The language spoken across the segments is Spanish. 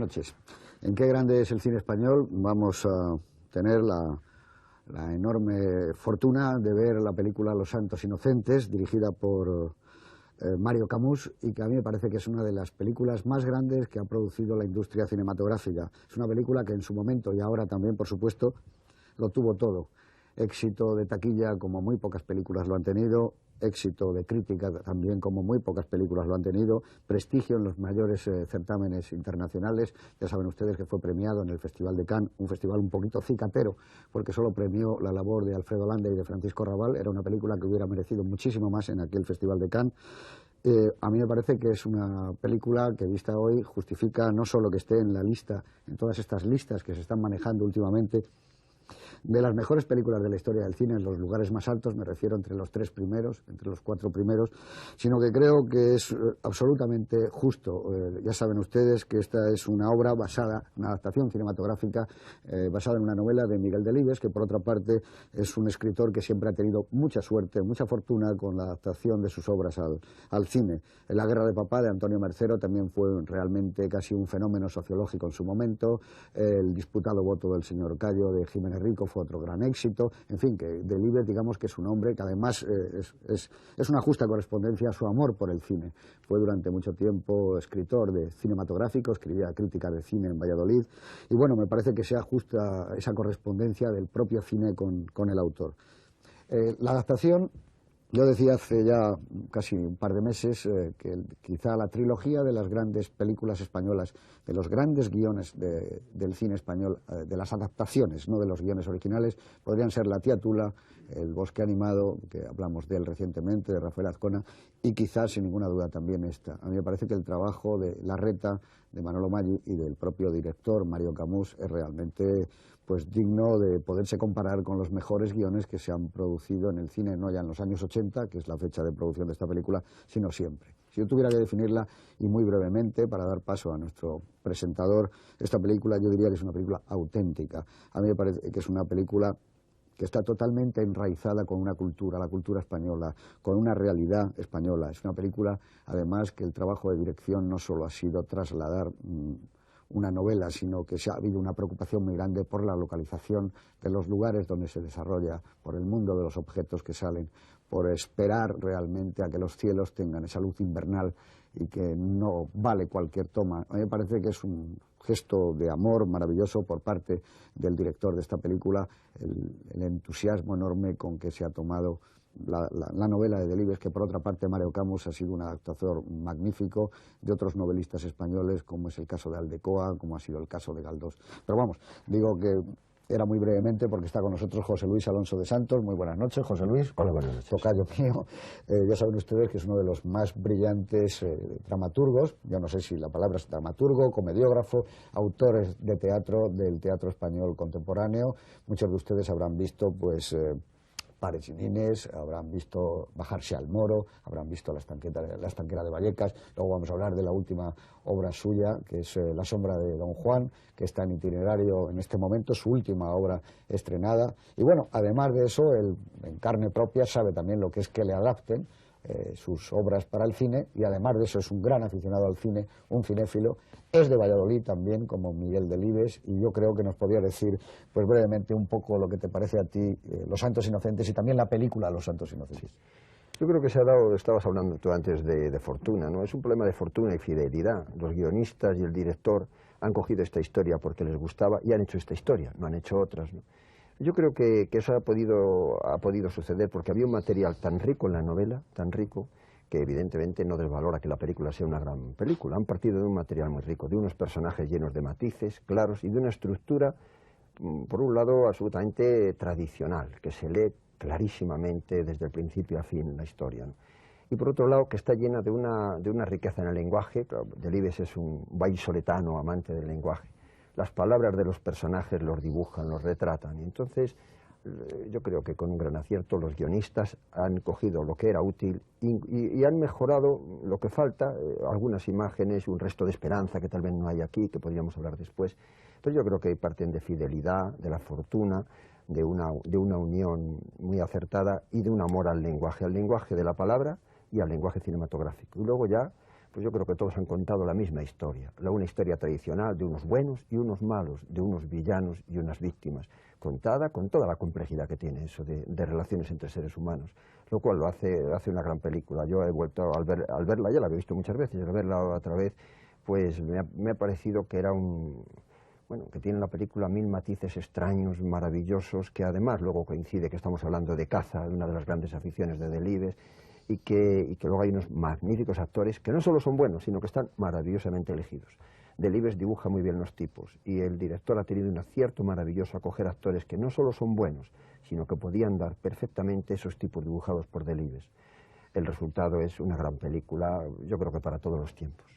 noches. ¿En qué grande es el cine español? Vamos a tener la enorme fortuna de ver la película Los Santos Inocentes, dirigida por Mario Camus, y que a mí me parece que es una de las películas más grandes que ha producido la industria cinematográfica. Es una película que en su momento, y ahora también, por supuesto, lo tuvo todo. Éxito de taquilla como muy pocas películas lo han tenido, éxito de crítica también como muy pocas películas lo han tenido, prestigio en los mayores certámenes internacionales. Ya saben ustedes que fue premiado en el Festival de Cannes, un festival un poquito cicatero, porque solo premió la labor de Alfredo Landa y de Francisco Rabal. Era una película que hubiera merecido muchísimo más en aquel Festival de Cannes. A mí me parece que es una película que, vista hoy, justifica no solo que esté en la lista, en todas estas listas que se están manejando últimamente, de las mejores películas de la historia del cine, en los lugares más altos, me refiero entre los 3 primeros, entre los 4 primeros, sino que creo que es absolutamente justo. Ya saben ustedes que esta es una obra basada, una adaptación cinematográfica basada en una novela de Miguel Delibes, que por otra parte es un escritor que siempre ha tenido mucha suerte, mucha fortuna con la adaptación de sus obras al cine. La guerra de papá de Antonio Mercero también fue realmente casi un fenómeno sociológico en su momento. El disputado voto del señor Cayo de Jiménez Rico fue otro gran éxito. En fin, que Delibes, digamos que es un hombre que además es una justa correspondencia a su amor por el cine. Fue durante mucho tiempo escritor de cinematográfico, escribía crítica de cine en Valladolid, y bueno, me parece que sea justa esa correspondencia del propio cine con el autor. La adaptación, yo decía hace ya casi un par de meses que quizá la trilogía de las grandes películas españolas, de los grandes guiones del cine español, de las adaptaciones, no de los guiones originales, podrían ser La tía Tula, El bosque animado, que hablamos de él recientemente, de Rafael Azcona, y quizás, sin ninguna duda, también esta. A mí me parece que el trabajo de Larreta, de Manolo Maggi y del propio director Mario Camus es realmente digno de poderse comparar con los mejores guiones que se han producido en el cine, no ya en los años 80, que es la fecha de producción de esta película, sino siempre. Si yo tuviera que definirla, y muy brevemente, para dar paso a nuestro presentador, esta película yo diría que es una película auténtica. A mí me parece que es una película que está totalmente enraizada con una cultura, la cultura española, con una realidad española. Es una película, además, que el trabajo de dirección no solo ha sido trasladar una novela, sino que ha habido una preocupación muy grande por la localización de los lugares donde se desarrolla, por el mundo de los objetos que salen, por esperar realmente a que los cielos tengan esa luz invernal y que no vale cualquier toma. A mí me parece que es un gesto de amor maravilloso por parte del director de esta película, el entusiasmo enorme con que se ha tomado la novela de Delibes, que por otra parte Mario Camus ha sido un adaptador magnífico de otros novelistas españoles, como es el caso de Aldecoa, como ha sido el caso de Galdós. Pero vamos, digo que era muy brevemente porque está con nosotros José Luis Alonso de Santos. Muy buenas noches, José Luis. Hola, buenas noches. Tocayo mío. Ya saben ustedes que es uno de los más brillantes dramaturgos, yo no sé si la palabra es dramaturgo, comediógrafo, autores de teatro del teatro español contemporáneo. Muchos de ustedes habrán visto, Pares y Nines, habrán visto Bajarse al Moro, habrán visto La estanquera de Vallecas. Luego vamos a hablar de la última obra suya, que es La sombra de Don Juan, que está en itinerario en este momento, su última obra estrenada. Y bueno, además de eso, él en carne propia sabe también lo que es que le adapten sus obras para el cine, y además de eso es un gran aficionado al cine, un cinéfilo. Es de Valladolid también, como Miguel Delibes, y yo creo que nos podría decir brevemente un poco lo que te parece a ti Los Santos Inocentes y también la película Los Santos Inocentes. Yo creo que se ha dado, estabas hablando tú antes de fortuna, ¿no? Es un problema de fortuna y fidelidad. Los guionistas y el director han cogido esta historia porque les gustaba y han hecho esta historia, no han hecho otras, ¿no? Yo creo que eso ha podido suceder porque había un material tan rico en la novela, tan rico, que evidentemente no desvalora que la película sea una gran película. Han partido de un material muy rico, de unos personajes llenos de matices claros y de una estructura, por un lado, absolutamente tradicional, que se lee clarísimamente desde el principio a fin en la historia, ¿no? Y por otro lado, que está llena de una riqueza en el lenguaje. Delibes es un vallisoletano amante del lenguaje. Las palabras de los personajes los dibujan, los retratan, y entonces yo creo que con un gran acierto los guionistas han cogido lo que era útil y han mejorado lo que falta, algunas imágenes, un resto de esperanza que tal vez no hay aquí, que podríamos hablar después. Entonces yo creo que parten de fidelidad, de la fortuna, de una unión muy acertada y de un amor al lenguaje de la palabra y al lenguaje cinematográfico. Y luego ya pues yo creo que todos han contado la misma historia, una historia tradicional de unos buenos y unos malos, de unos villanos y unas víctimas, contada con toda la complejidad que tiene eso de relaciones entre seres humanos, lo cual lo hace una gran película. Yo he vuelto, al verla, ya la había visto muchas veces, al verla otra vez, pues me ha parecido que era que tiene la película mil matices extraños, maravillosos, que además luego coincide que estamos hablando de caza, una de las grandes aficiones de Delibes, y que luego hay unos magníficos actores que no solo son buenos, sino que están maravillosamente elegidos. Delibes dibuja muy bien los tipos, y el director ha tenido un acierto maravilloso a coger actores que no solo son buenos, sino que podían dar perfectamente esos tipos dibujados por Delibes. El resultado es una gran película, yo creo que para todos los tiempos.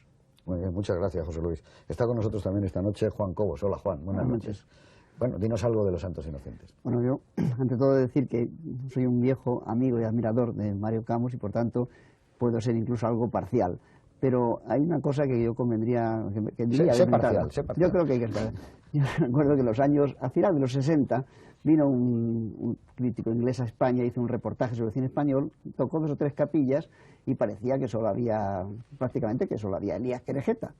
Muy bien, muchas gracias, José Luis. Está con nosotros también esta noche Juan Cobos. Hola, Juan, buenas noches. Bueno, dinos algo de Los Santos Inocentes. Bueno, yo, ante todo, decir que soy un viejo amigo y admirador de Mario Camus y, por tanto, puedo ser incluso algo parcial. Pero hay una cosa que yo convendría... Sé parcial. Yo creo que hay que estar... Yo recuerdo que a final de los 60, vino un crítico inglés a España, hizo un reportaje sobre el cine español, tocó 2 o 3 capillas y parecía que prácticamente solo había Elías Querejeta.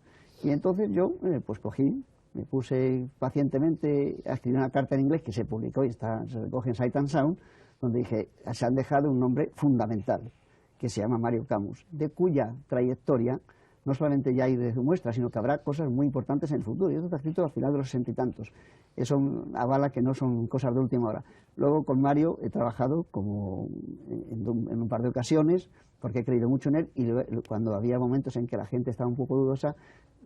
Y entonces yo, pues cogí, me puse pacientemente a escribir una carta en inglés que se publicó y se recoge en Sight and Sound, donde dije, se han dejado un nombre fundamental, que se llama Mario Camus, de cuya trayectoria no solamente ya hay de muestra, sino que habrá cosas muy importantes en el futuro. Y esto está escrito al final de los 60 y tantos. Eso avala que no son cosas de última hora. Luego con Mario he trabajado en un par de ocasiones, porque he creído mucho en él, y cuando había momentos en que la gente estaba un poco dudosa,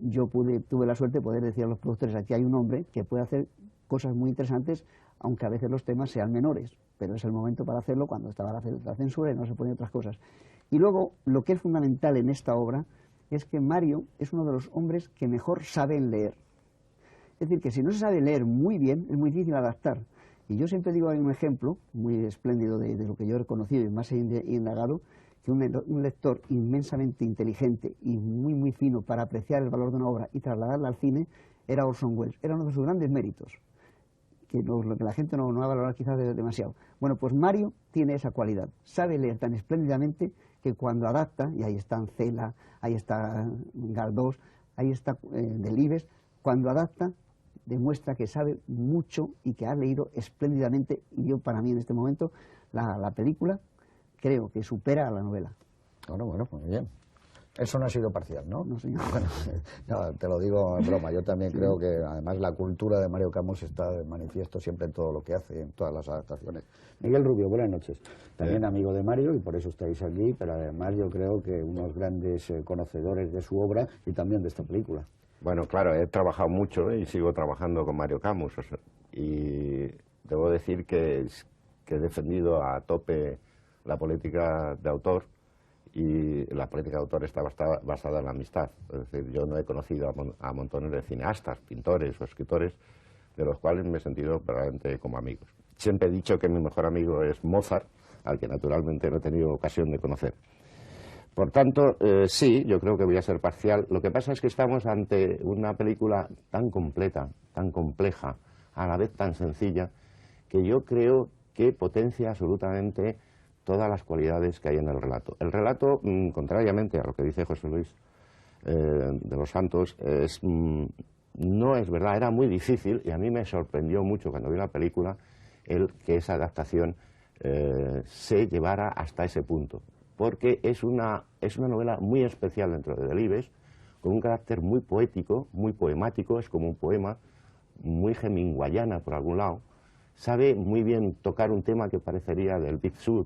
yo tuve la suerte de poder decir a los productores, aquí hay un hombre que puede hacer cosas muy interesantes, aunque a veces los temas sean menores, pero es el momento para hacerlo cuando estaba la censura y no se ponían otras cosas. Y luego, lo que es fundamental en esta obra es que Mario es uno de los hombres que mejor saben leer. Es decir, que si no se sabe leer muy bien, es muy difícil adaptar. Y yo siempre digo, hay un ejemplo muy espléndido de lo que yo he conocido y más he indagado, que un lector inmensamente inteligente y muy fino para apreciar el valor de una obra y trasladarla al cine era Orson Welles. Era uno de sus grandes méritos, lo que la gente no ha valorado quizás demasiado. Bueno, pues Mario tiene esa cualidad, sabe leer tan espléndidamente que cuando adapta, y ahí está Ancela, ahí está Galdós, ahí está Delibes, cuando adapta demuestra que sabe mucho y que ha leído espléndidamente, y yo para mí en este momento la película creo que supera a la novela. Bueno, muy bien. Eso no ha sido parcial, ¿no? No, señor. Bueno, no, te lo digo en broma. Yo también creo que, además, la cultura de Mario Camus está de manifiesto siempre en todo lo que hace, en todas las adaptaciones. Miguel Rubio, buenas noches. También amigo de Mario, y por eso estáis aquí, pero además yo creo que unos grandes conocedores de su obra y también de esta película. Bueno, claro, he trabajado mucho y sigo trabajando con Mario Camus. Y debo decir que he defendido a tope la política de autor. Y la política de autor está basada en la amistad. Es decir, yo no he conocido a montones de cineastas, pintores o escritores, de los cuales me he sentido verdaderamente como amigos. Siempre he dicho que mi mejor amigo es Mozart, al que naturalmente no he tenido ocasión de conocer. Por tanto, sí, yo creo que voy a ser parcial. Lo que pasa es que estamos ante una película tan completa, tan compleja, a la vez tan sencilla, que yo creo que potencia absolutamente todas las cualidades que hay en el relato. El relato, contrariamente a lo que dice José Luis de los Santos, no es verdad, era muy difícil, y a mí me sorprendió mucho cuando vi la película que esa adaptación se llevara hasta ese punto, porque es una novela muy especial dentro de Delibes, con un carácter muy poético, muy poemático, es como un poema, muy hemingwayana por algún lado, sabe muy bien tocar un tema que parecería del Big Sur,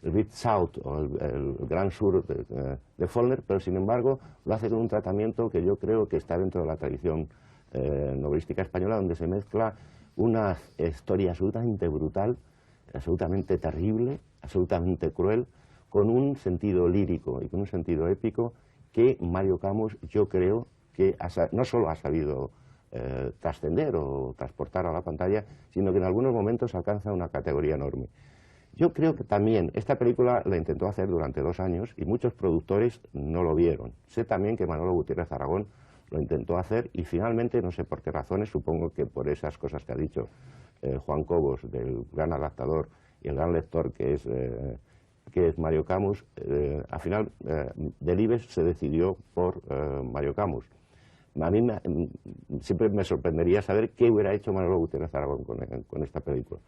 el Big South o el Gran Sur de Faulkner, pero sin embargo lo hace con un tratamiento que yo creo que está dentro de la tradición novelística española, donde se mezcla una historia absolutamente brutal, absolutamente terrible, absolutamente cruel, con un sentido lírico y con un sentido épico que Mario Camus, yo creo que no solo ha sabido trascender o transportar a la pantalla, sino que en algunos momentos alcanza una categoría enorme. Yo creo que también esta película la intentó hacer durante 2 años y muchos productores no lo vieron. Sé también que Manolo Gutiérrez Aragón lo intentó hacer y finalmente, no sé por qué razones, supongo que por esas cosas que ha dicho Juan Cobos, del gran adaptador y el gran lector que que es Mario Camus. Al final, Delibes se decidió por Mario Camus. A mí siempre me sorprendería saber qué hubiera hecho Manolo Gutiérrez Aragón con esta película.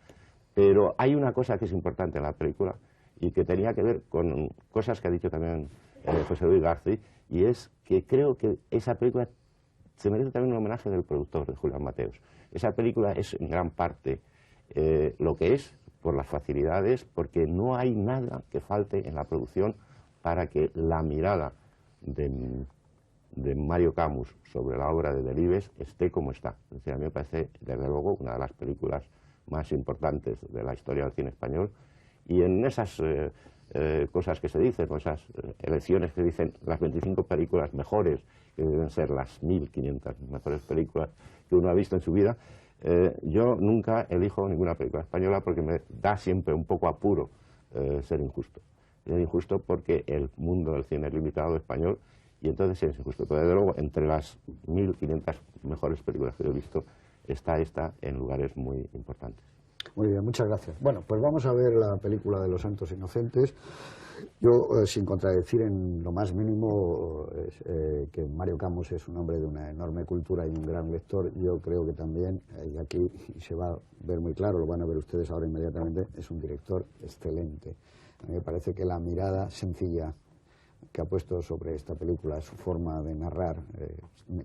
Pero hay una cosa que es importante en la película y que tenía que ver con cosas que ha dicho también José Luis García, y es que creo que esa película se merece también un homenaje del productor, de Julián Mateos. Esa película es en gran parte lo que es, por las facilidades, porque no hay nada que falte en la producción para que la mirada de Mario Camus sobre la obra de Delibes esté como está. Es decir, a mí me parece, desde luego, una de las películas más importantes de la historia del cine español, y en esas cosas que se dicen, o esas elecciones que dicen las 25 películas mejores, que deben ser las 1500 mejores películas que uno ha visto en su vida, yo nunca elijo ninguna película española porque me da siempre un poco apuro ser injusto. Es injusto porque el mundo del cine es limitado español, y entonces es injusto. Pero desde luego, entre las 1500 mejores películas que yo he visto, está esta en lugares muy importantes. Muy bien, muchas gracias. Bueno, pues vamos a ver la película de Los Santos Inocentes. Yo, sin contradecir en lo más mínimo que Mario Camus es un hombre de una enorme cultura y un gran lector, yo creo que también, y aquí se va a ver muy claro, lo van a ver ustedes ahora inmediatamente, es un director excelente. A mí me parece que la mirada sencilla que ha puesto sobre esta película, su forma de narrar,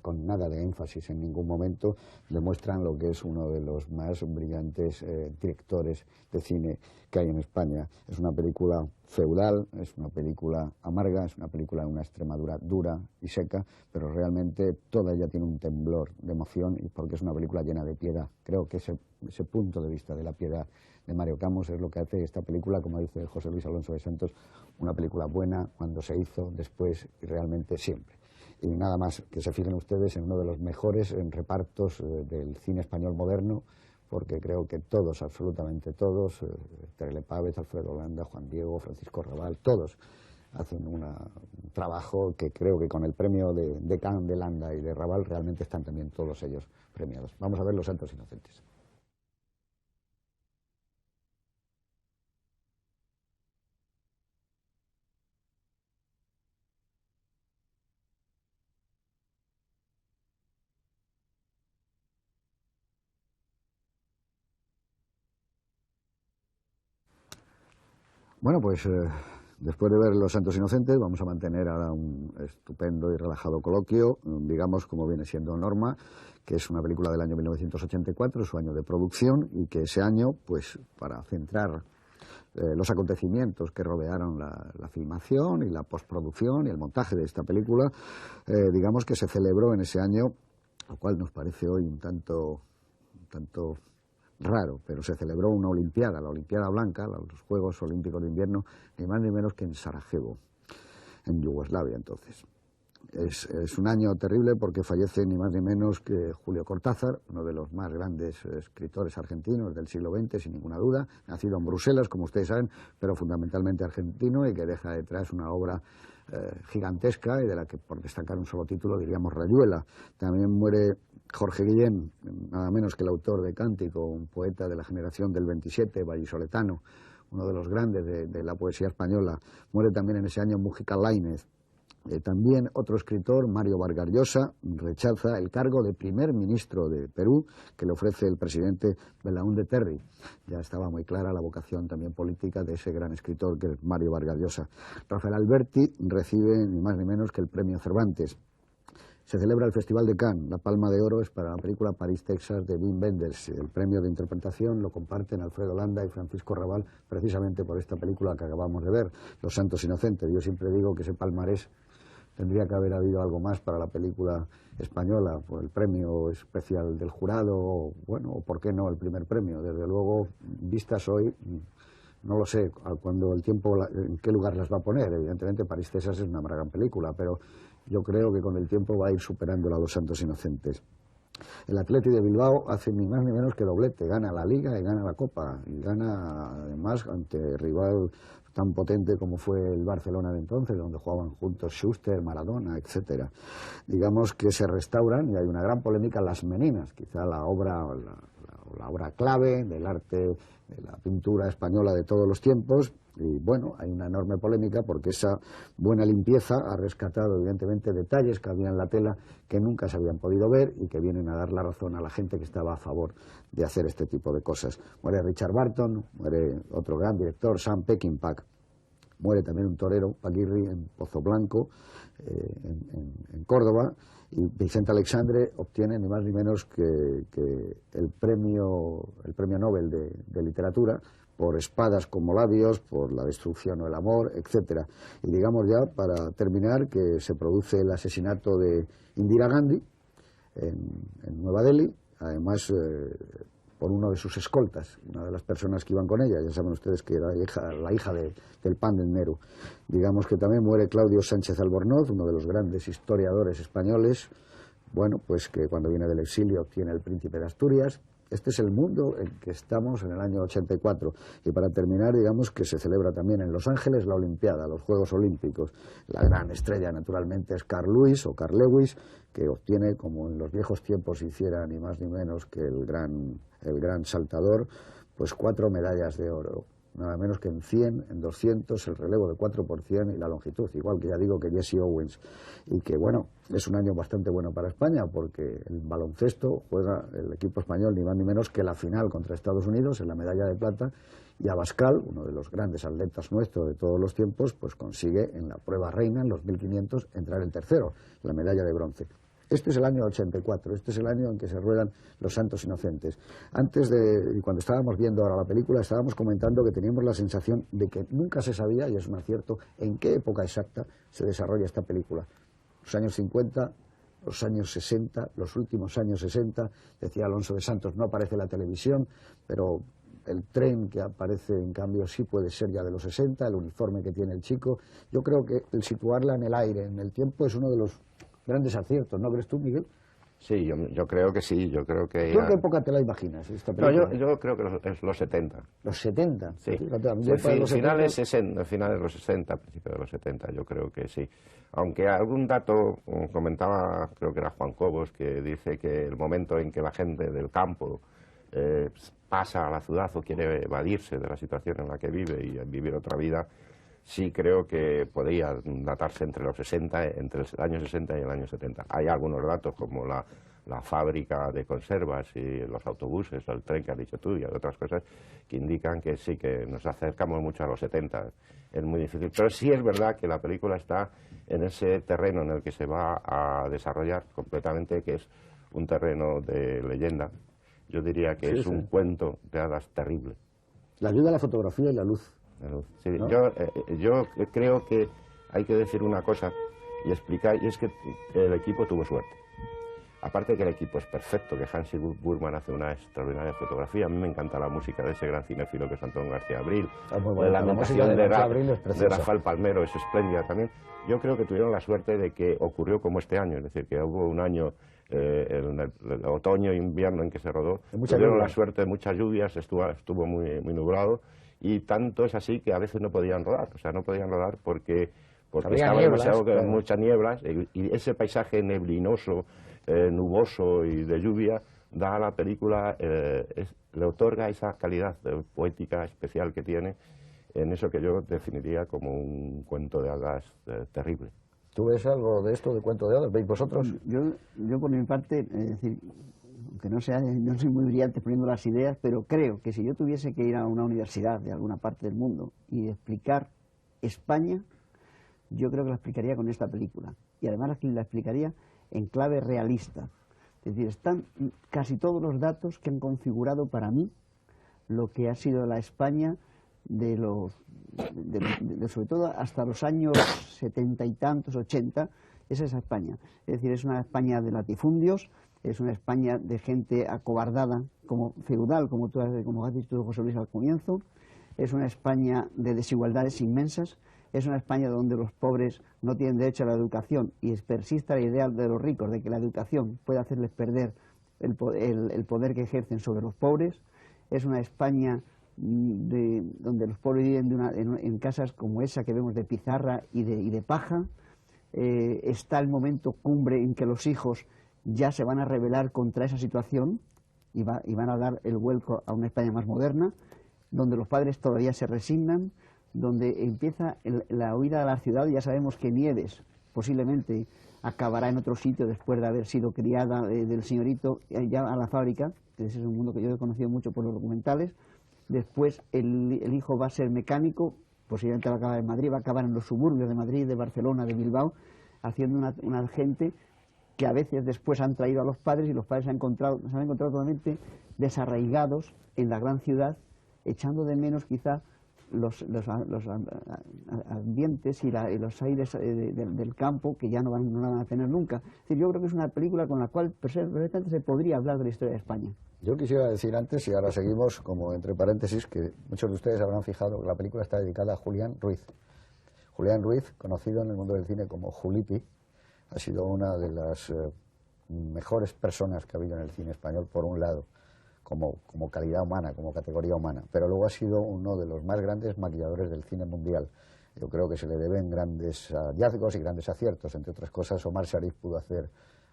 con nada de énfasis en ningún momento, demuestran lo que es uno de los más brillantes directores de cine que hay en España. Es una película feudal, es una película amarga, es una película de una Extremadura dura y seca, pero realmente toda ella tiene un temblor de emoción, y porque es una película llena de piedad. Creo que ese punto de vista de la piedad de Mario Camus es lo que hace esta película, como dice José Luis Alonso de Santos, una película buena cuando se hizo, después y realmente siempre. Y nada más, que se fijen ustedes en uno de los mejores repartos del cine español moderno, porque creo que todos, absolutamente todos, Terele Pávez, Alfredo Landa, Juan Diego, Francisco Rabal, todos hacen un trabajo que creo que con el premio de Cannes, de Landa y de Rabal realmente están también todos ellos premiados. Vamos a ver Los Santos Inocentes. Bueno, pues después de ver Los Santos Inocentes vamos a mantener ahora un estupendo y relajado coloquio, digamos como viene siendo Norma, que es una película del año 1984, su año de producción, y que ese año, pues para centrar los acontecimientos que rodearon la filmación y la postproducción y el montaje de esta película, digamos que se celebró en ese año, lo cual nos parece hoy un tanto raro, pero se celebró una Olimpiada, la Olimpiada Blanca, los Juegos Olímpicos de Invierno, ni más ni menos que en Sarajevo, en Yugoslavia entonces. Es un año terrible porque fallece ni más ni menos que Julio Cortázar, uno de los más grandes escritores argentinos del siglo XX, sin ninguna duda, nacido en Bruselas, como ustedes saben, pero fundamentalmente argentino, y que deja detrás una obra gigantesca, y de la que, por destacar un solo título, diríamos Rayuela. También muere Jorge Guillén, nada menos que el autor de Cántico, un poeta de la generación del 27, vallisoletano, uno de los grandes de la poesía española. Muere también en ese año Múgica Laínez. También otro escritor, Mario Vargas Llosa, rechaza el cargo de primer ministro de Perú que le ofrece el presidente Belaúnde Terry. Ya estaba muy clara la vocación también política de ese gran escritor que es Mario Vargas Llosa. Rafael Alberti recibe ni más ni menos que el premio Cervantes. Se celebra el Festival de Cannes. La Palma de Oro es para la película París, Texas, de Wim Wenders. El premio de interpretación lo comparten Alfredo Landa y Francisco Rabal, precisamente por esta película que acabamos de ver, Los Santos Inocentes. Yo siempre digo que ese palmarés tendría que haber habido algo más para la película española, por el premio especial del jurado, o, bueno, o por qué no el primer premio. Desde luego, vistas hoy, no lo sé cuando el tiempo en qué lugar las va a poner. Evidentemente París, Texas es una gran película, pero yo creo que con el tiempo va a ir superándola a Los Santos Inocentes. El Atleti de Bilbao hace ni más ni menos que doblete, gana la Liga y gana la Copa, y gana además ante rival tan potente como fue el Barcelona de entonces, donde jugaban juntos Schuster, Maradona, etcétera. Digamos que se restauran, y hay una gran polémica, Las Meninas, quizá la obra la obra clave del arte, de la pintura española de todos los tiempos. Y bueno, hay una enorme polémica porque esa buena limpieza ha rescatado evidentemente detalles que había en la tela que nunca se habían podido ver y que vienen a dar la razón a la gente que estaba a favor de hacer este tipo de cosas. Muere Richard Barton, muere otro gran director, Sam Peckinpah, muere también un torero, Paquirri, en Pozo Blanco, en Córdoba, y Vicente Alexandre obtiene ni más ni menos que el premio Nobel de Literatura por Espadas como labios, por La destrucción o el amor, etcétera. Y digamos ya, para terminar, que se produce el asesinato de Indira Gandhi en Nueva Delhi, además por uno de sus escoltas, una de las personas que iban con ella. Ya saben ustedes que era la hija del pan del Nehru. Digamos que también muere Claudio Sánchez Albornoz, uno de los grandes historiadores españoles, bueno, pues que cuando viene del exilio obtiene el Príncipe de Asturias. Este es el mundo en que estamos en el año 84. Y para terminar, digamos que se celebra también en Los Ángeles la Olimpiada, los Juegos Olímpicos. La gran estrella, naturalmente, es Carl Lewis, que obtiene, como en los viejos tiempos hiciera ni más ni menos que el gran saltador, pues 4 medallas de oro. Nada menos que en 100, en 200, el relevo de 4 por 100 y la longitud, igual que ya digo que Jesse Owens. Y que bueno, es un año bastante bueno para España porque el baloncesto juega el equipo español ni más ni menos que la final contra Estados Unidos en la medalla de plata, y Abascal, uno de los grandes atletas nuestros de todos los tiempos, pues consigue en la prueba reina, en los 1500, entrar el tercero, la medalla de bronce. Este es el año 84, este es el año en que se ruedan Los Santos Inocentes. Cuando estábamos viendo ahora la película, estábamos comentando que teníamos la sensación de que nunca se sabía, y es un acierto, en qué época exacta se desarrolla esta película. Los años 50, los años 60, los últimos años 60, decía Alonso de Santos, no aparece la televisión, pero el tren que aparece en cambio sí puede ser ya de los 60, el uniforme que tiene el chico. Yo creo que el situarla en el aire, en el tiempo, es uno de los grandes aciertos, ¿no crees tú, Miguel? Sí, yo creo que sí, yo creo que... ¿Tú en qué época te la imaginas, esta película? No, yo creo que es los 70. ¿Los 70? Sí, finales de los 60, principios de los 70, yo creo que sí. Aunque algún dato comentaba, creo que era Juan Cobos, que dice que el momento en que la gente del campo pasa a la ciudad o quiere evadirse de la situación en la que vive y vivir otra vida, sí creo que podría datarse entre los 60, entre el año 60 y el año 70. Hay algunos datos como la fábrica de conservas y los autobuses, el tren que has dicho tú y otras cosas que indican que sí, que nos acercamos mucho a los 70. Es muy difícil, pero sí es verdad que la película está en ese terreno en el que se va a desarrollar completamente, que es un terreno de leyenda. Yo diría que es un cuento de hadas terrible. La ayuda a la fotografía y la luz. Sí, ¿no? Yo creo que hay que decir una cosa y explicar, y es que el equipo tuvo suerte. Aparte que el equipo es perfecto, que Hansi Burman hace una extraordinaria fotografía. A mí me encanta la música de ese gran cinéfilo que es Antón García Abril. La ambientación de Rafael Palmero es espléndida también. Yo creo que tuvieron la suerte de que ocurrió como este año, es decir, que hubo un año, el otoño e invierno en que se rodó, tuvieron la suerte de muchas lluvias, estuvo muy nublado, y tanto es así que a veces no podían rodar, o sea, no podían rodar porque estaba demasiado, muchas nieblas, y ese paisaje neblinoso, nuboso y de lluvia da a la película, le otorga esa calidad poética especial que tiene, en eso que yo definiría como un cuento de hadas terrible. ¿Tú ves algo de esto, de cuento de hadas? ¿Veis vosotros? Yo por mi parte, es decir, aunque no soy muy brillante poniendo las ideas, pero creo que si yo tuviese que ir a una universidad de alguna parte del mundo y explicar España, yo creo que la explicaría con esta película. Y además la explicaría en clave realista. Es decir, están casi todos los datos que han configurado para mí lo que ha sido la España sobre todo hasta los años 70 y tantos, 80, es esa España. Es decir, es una España de latifundios, es una España de gente acobardada, como feudal, como has dicho, José Luis, al comienzo. Es una España de desigualdades inmensas. Es una España donde los pobres no tienen derecho a la educación y persiste la idea de los ricos de que la educación puede hacerles perder el poder que ejercen sobre los pobres. Es una España donde los pobres viven en casas como esa que vemos de pizarra y de paja. Está el momento cumbre en que los hijos ya se van a rebelar contra esa situación y van a dar el vuelco a una España más moderna, donde los padres todavía se resignan, donde empieza la huida a la ciudad. Ya sabemos que Nieves posiblemente acabará en otro sitio después de haber sido criada del señorito ya a la fábrica, que ese es un mundo que yo he conocido mucho por los documentales. Después el hijo va a ser mecánico, posiblemente va a acabar en Madrid, va a acabar en los suburbios de Madrid, de Barcelona, de Bilbao, haciendo una gente que a veces después han traído a los padres, y los padres se han encontrado totalmente desarraigados en la gran ciudad, echando de menos quizá los ambientes y los aires del campo, que ya no van a tener nunca. Es decir, yo creo que es una película con la cual perfectamente se podría hablar de la historia de España. Yo quisiera decir antes, y ahora seguimos como entre paréntesis, que muchos de ustedes habrán fijado que la película está dedicada a Julián Ruiz. Julián Ruiz, conocido en el mundo del cine como Julipi, ha sido una de las mejores personas que ha habido en el cine español, por un lado, como calidad humana, como categoría humana, pero luego ha sido uno de los más grandes maquilladores del cine mundial. Yo creo que se le deben grandes hallazgos y grandes aciertos. Entre otras cosas, Omar Sharif pudo hacer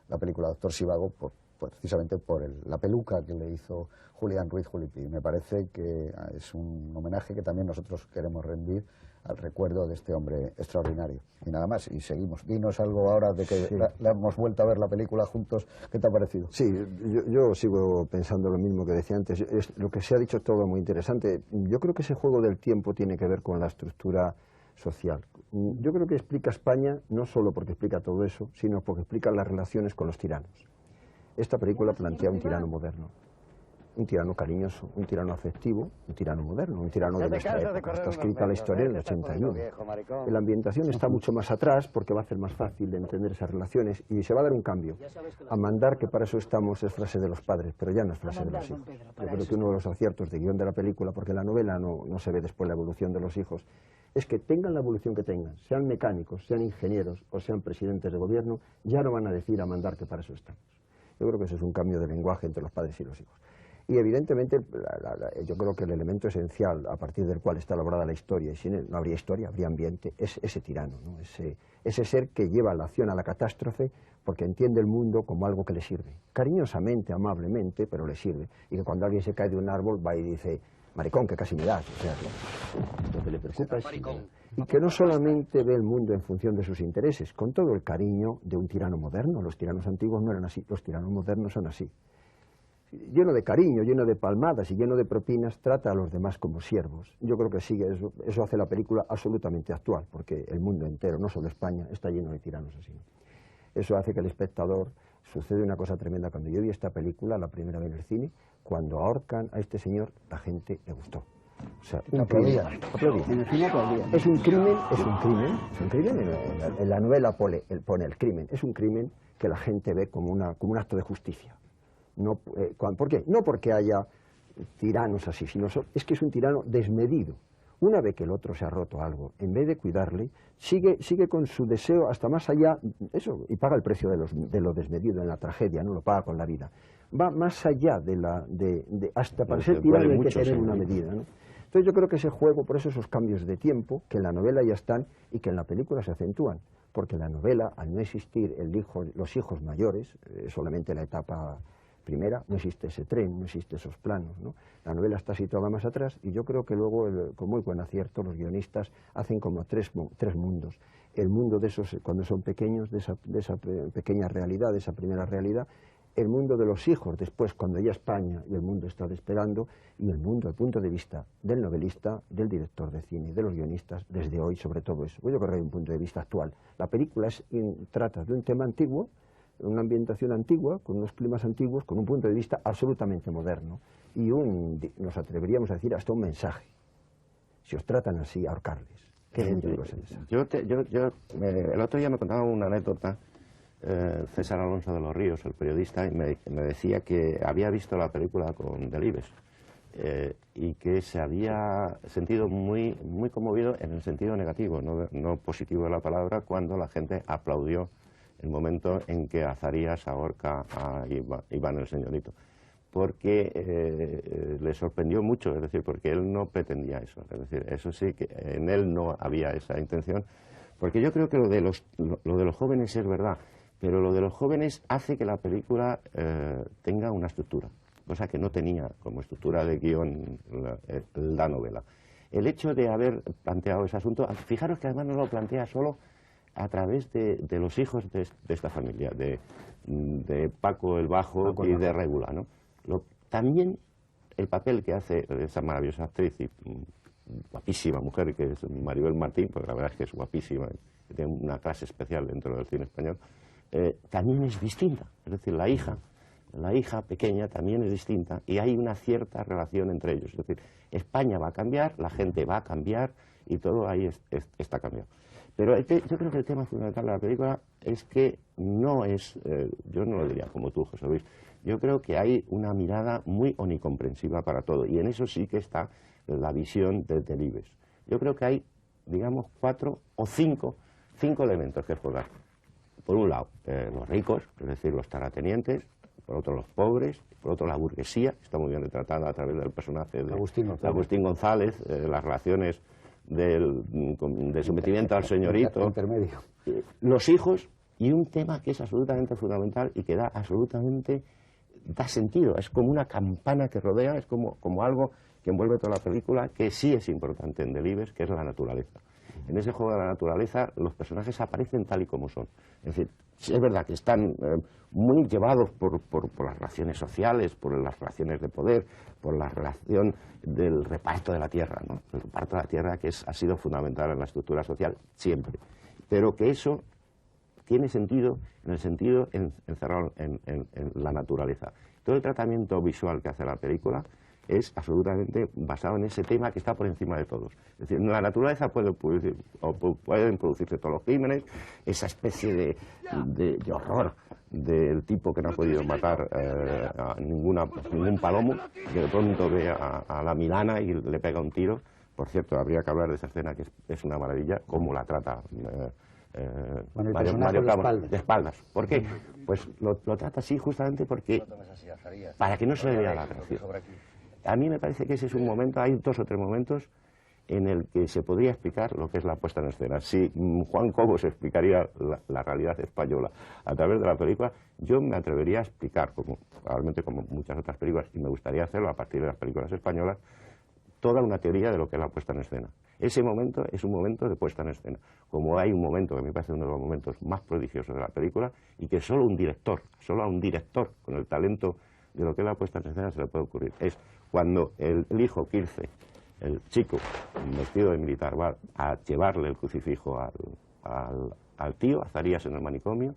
la película Doctor Zhivago precisamente por la peluca que le hizo Julián Ruiz Julipi. Me parece que es un homenaje que también nosotros queremos rendir al recuerdo de este hombre extraordinario. Y nada más, y seguimos. Dinos algo ahora de que la hemos vuelto a ver la película juntos. ¿Qué te ha parecido? Sí, yo sigo pensando lo mismo que decía antes. Lo que se ha dicho es todo muy interesante. Yo creo que ese juego del tiempo tiene que ver con la estructura social. Yo creo que explica España no solo porque explica todo eso, sino porque explica las relaciones con los tiranos. Esta película plantea un tirano moderno, un tirano cariñoso, un tirano afectivo, un tirano moderno, un tirano de nuestra época. Está escrita la historia en el 81. La ambientación está mucho más atrás porque va a ser más fácil de entender esas relaciones y se va a dar un cambio. A mandar, que para eso estamos, es frase de los padres, pero ya no es frase de los hijos. Yo creo que uno de los aciertos de guión de la película, porque en la novela no se ve después la evolución de los hijos, es que tengan la evolución que tengan, sean mecánicos, sean ingenieros o sean presidentes de gobierno, ya no van a decir a mandar, que para eso estamos. Yo creo que eso es un cambio de lenguaje entre los padres y los hijos. Y evidentemente yo creo que el elemento esencial a partir del cual está elaborada la historia, y sin él no habría historia, habría ambiente, es ese tirano, ¿no? Ese ser que lleva la acción a la catástrofe porque entiende el mundo como algo que le sirve, cariñosamente, amablemente, pero le sirve. Y que cuando alguien se cae de un árbol va y dice: maricón, que casi me das. O sea, lo que le preocupa es... Y que no solamente ve el mundo en función de sus intereses, con todo el cariño de un tirano moderno. Los tiranos antiguos no eran así, los tiranos modernos son así. Lleno de cariño, lleno de palmadas y lleno de propinas, trata a los demás como siervos. Yo creo que sí, eso hace la película absolutamente actual, porque el mundo entero, no solo España, está lleno de tiranos así. Eso hace que el espectador... Sucede una cosa tremenda. Cuando yo vi esta película la primera vez en el cine, cuando ahorcan a este señor, la gente le gustó. O sea, un crimen. Es un crimen, es un crimen, es un crimen. En la novela pone el crimen. Es un crimen que la gente ve como un acto de justicia. No, ¿por qué? No porque haya tiranos así, sino es que es un tirano desmedido. Una vez que el otro se ha roto algo, en vez de cuidarle, sigue con su deseo hasta más allá, eso, y paga el precio de lo desmedido en la tragedia, no lo paga con la vida. Va más allá hasta para ser tirano hay que tener una medida, ¿no? Entonces yo creo que ese juego, por eso esos cambios de tiempo, que en la novela ya están y que en la película se acentúan, porque en la novela, al no existir los hijos mayores, solamente la etapa primera, no existe ese tren, no existe esos planos, ¿no? La novela está situada más atrás y yo creo que luego, con muy buen acierto, los guionistas hacen como tres mundos. El mundo de esos, cuando son pequeños, de esa pequeña realidad, de esa primera realidad, el mundo de los hijos, después cuando ya España y el mundo está despegando, y el mundo, el punto de vista del novelista, del director de cine, de los guionistas, desde hoy sobre todo eso. Yo creo que hay un punto de vista actual. La película trata de un tema antiguo, una ambientación antigua, con unos climas antiguos, con un punto de vista absolutamente moderno y nos atreveríamos a decir hasta un mensaje. Si os tratan así, ahorcarles. ¿Qué dentro de ese mensaje? El otro día me contaba una anécdota César Alonso de los Ríos, el periodista, y me decía que había visto la película con Delibes y que se había sentido muy conmovido en el sentido negativo, no positivo de la palabra, cuando la gente aplaudió el momento en que Azarías ahorca a Iván el Señorito, porque le sorprendió mucho, es decir, porque él no pretendía eso, es decir, eso sí, que en él no había esa intención, porque yo creo que lo de los jóvenes es verdad, pero lo de los jóvenes hace que la película tenga una estructura. cosa que no tenía como estructura de guión la novela. El hecho de haber planteado ese asunto, fijaros que además no lo plantea solo a través de los hijos de esta familia, de Paco el Bajo y de Regula, ¿no? También el papel que hace esa maravillosa actriz y guapísima mujer que es Maribel Martín, porque la verdad es que es guapísima, tiene una clase especial dentro del cine español, también es distinta. Es decir, la hija pequeña también es distinta y hay una cierta relación entre ellos. Es decir, España va a cambiar, la gente va a cambiar y todo ahí está cambiado. Pero yo creo que el tema fundamental de la película es que no es, yo no lo diría como tú, José Luis, yo creo que hay una mirada muy omnicomprensiva para todo y en eso sí que está la visión de Delibes. Yo creo que hay, digamos, 4 o 5 elementos que explorar. Por un lado, los ricos, es decir, los terratenientes, por otro los pobres, por otro la burguesía, que está muy bien retratada a través del personaje de Agustín González, las relaciones de sometimiento al señorito, intermedio. Los hijos y un tema que es absolutamente fundamental y que da sentido, es como una campana que rodea, es como algo que envuelve toda la película, que sí es importante en Delibes, que es la naturaleza. En ese juego de la naturaleza los personajes aparecen tal y como son. Es decir, es verdad que están muy llevados por las relaciones sociales, por las relaciones de poder, por la relación del reparto de la tierra, ¿no? El reparto de la tierra que ha sido fundamental en la estructura social siempre. Pero que eso tiene sentido en el sentido encerrado en la naturaleza. Todo el tratamiento visual que hace la película es absolutamente basado en ese tema que está por encima de todos. Es decir, en la naturaleza pueden producirse todos los crímenes, esa especie de horror del tipo que no ha podido matar a ningún palomo, que de pronto ve a la Milana y le pega un tiro. Por cierto, habría que hablar de esa escena que es una maravilla, cómo la trata Mario Camus de espaldas. ¿Por qué? Pues lo trata así justamente porque para que no se le vea la atracción. A mí me parece que ese es un momento, hay 2 o 3 momentos en el que se podría explicar lo que es la puesta en escena. Si Juan Cobos explicaría la realidad española a través de la película, yo me atrevería a explicar, probablemente como muchas otras películas, y me gustaría hacerlo a partir de las películas españolas, toda una teoría de lo que es la puesta en escena. Ese momento es un momento de puesta en escena, como hay un momento que me parece uno de los momentos más prodigiosos de la película y que solo a un director con el talento de lo que es la puesta en escena se le puede ocurrir. Es cuando el hijo Quirce, el chico vestido de militar, va a llevarle el crucifijo al tío, a Zarías en el manicomio.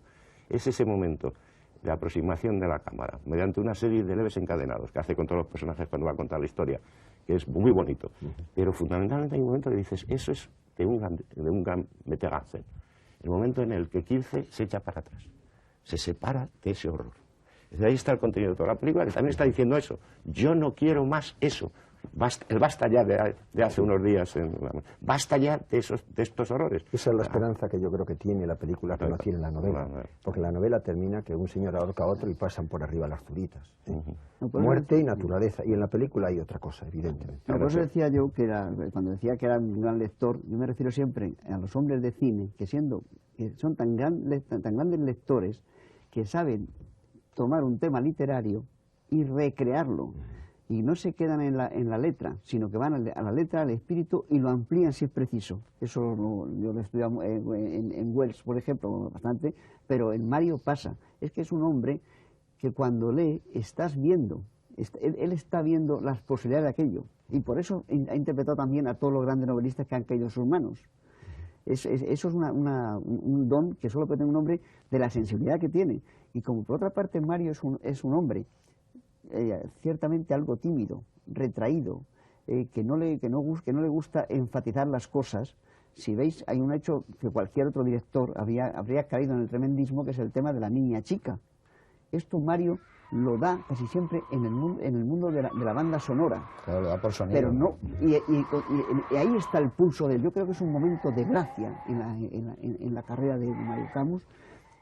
Es ese momento de aproximación de la cámara, mediante una serie de leves encadenados que hace con todos los personajes cuando va a contar la historia, que es muy bonito. Pero fundamentalmente hay un momento que dices, eso es de un gran Mettegansen. El momento en el que Quirce se echa para atrás, se separa de ese horror. Desde ahí está el contenido de toda la película, que también está diciendo eso. Yo no quiero más eso. Basta ya de hace unos días. Basta ya de estos horrores. Esa es la esperanza que yo creo que tiene la película, que no tiene la novela. Porque la novela termina que un señor ahorca a otro y pasan por arriba las zuritas. Muerte y naturaleza. Y en la película hay otra cosa, evidentemente. Por eso decía yo, cuando decía que era un gran lector, yo me refiero siempre a los hombres de cine, que son tan grandes lectores, que saben tomar un tema literario y recrearlo. Y no se quedan en la letra, sino que van a la letra, al espíritu, y lo amplían si es preciso. Eso yo lo he estudiado en Wells, por ejemplo, bastante, pero en Mario pasa. Es que es un hombre que cuando lee, estás viendo, él está viendo las posibilidades de aquello. Y por eso ha interpretado también a todos los grandes novelistas que han caído en sus manos. Eso es un don que solo puede tener un hombre de la sensibilidad que tiene. Y como por otra parte Mario es un hombre ciertamente algo tímido, retraído, que no le gusta enfatizar las cosas. Si veis, hay un hecho que cualquier otro director habría caído en el tremendismo, que es el tema de la niña chica. Esto Mario lo da casi siempre en el mundo de la banda sonora. Claro, lo da por sonido. Pero no, y ahí está el pulso de él. Yo creo que es un momento de gracia en la carrera de Mario Camus,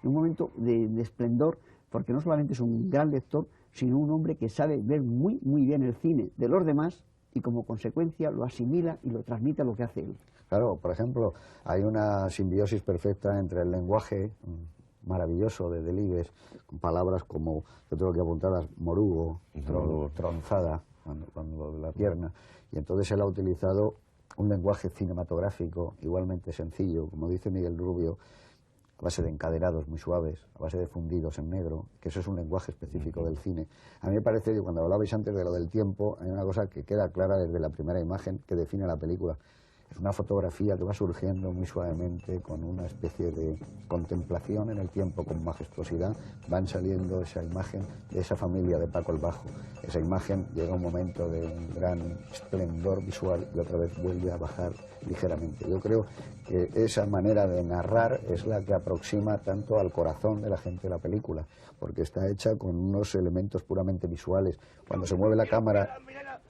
un momento de esplendor, porque no solamente es un gran lector, sino un hombre que sabe ver muy, muy bien el cine de los demás y como consecuencia lo asimila y lo transmite a lo que hace él. Claro, por ejemplo, hay una simbiosis perfecta entre el lenguaje maravilloso de Delibes, con palabras como, yo tengo que apuntadas, morugo, tronzada, cuando la pierna, y entonces él ha utilizado un lenguaje cinematográfico igualmente sencillo, como dice Miguel Rubio, a base de encadenados muy suaves, a base de fundidos en negro, que eso es un lenguaje específico del cine. A mí me parece que cuando hablabais antes de lo del tiempo, hay una cosa que queda clara desde la primera imagen que define la película. Es una fotografía que va surgiendo muy suavemente, con una especie de contemplación en el tiempo, con majestuosidad. Van saliendo esa imagen de esa familia de Paco el Bajo. Esa imagen llega a un momento de un gran esplendor visual y otra vez vuelve a bajar ligeramente. Yo creo que esa manera de narrar es la que aproxima tanto al corazón de la gente de la película, porque está hecha con unos elementos puramente visuales. Cuando se mueve la cámara,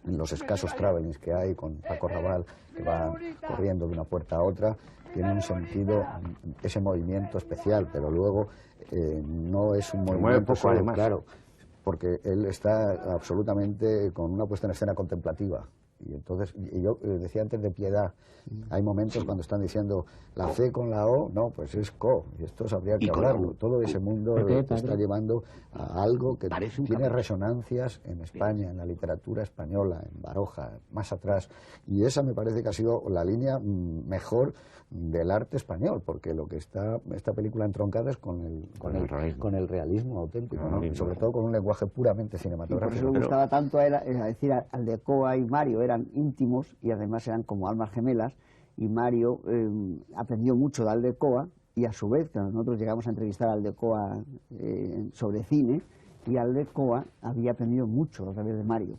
en los escasos travelings que hay con Paco Raval, que va corriendo de una puerta a otra, tiene un sentido, ese movimiento especial, pero luego no es un movimiento poco, además, claro, porque él está absolutamente con una puesta en escena contemplativa. Y entonces, yo decía antes de piedad, hay momentos cuando están diciendo la C con la O, no, pues es CO, y esto habría que hablarlo. Todo ese mundo está llevando a algo que tiene resonancias en España, en la literatura española, en Baroja, más atrás, y esa me parece que ha sido la línea mejor del arte español, porque lo que está esta película entroncada es con el realismo auténtico, ¿no? Y sobre todo con un lenguaje puramente cinematográfico. Y por eso le gustaba tanto a él, es decir, Aldecoa y Mario eran íntimos y además eran como almas gemelas, y Mario aprendió mucho de Aldecoa, y a su vez, cuando nosotros llegamos a entrevistar a Aldecoa sobre cine, y Aldecoa había aprendido mucho a través de Mario.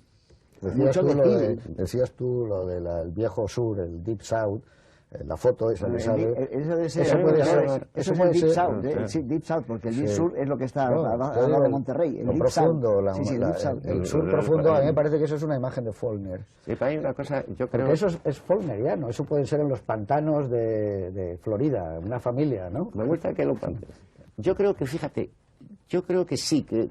Decías tú lo del viejo sur, el Deep South, la foto esa que sale. Eso puede ser. Eso es el Deep South, sí, Deep South, porque el Deep Sur es lo que está al lado de Monterrey. El lo Deep profundo, South. el sur profundo, a mí me parece que eso es una imagen de Faulkner. Sí, pero hay una cosa, yo creo. Porque eso es faulkneriano, eso puede ser en los pantanos de Florida, una familia, ¿no? Me gusta que lo plantees. Yo creo que, fíjate, yo creo que sí, que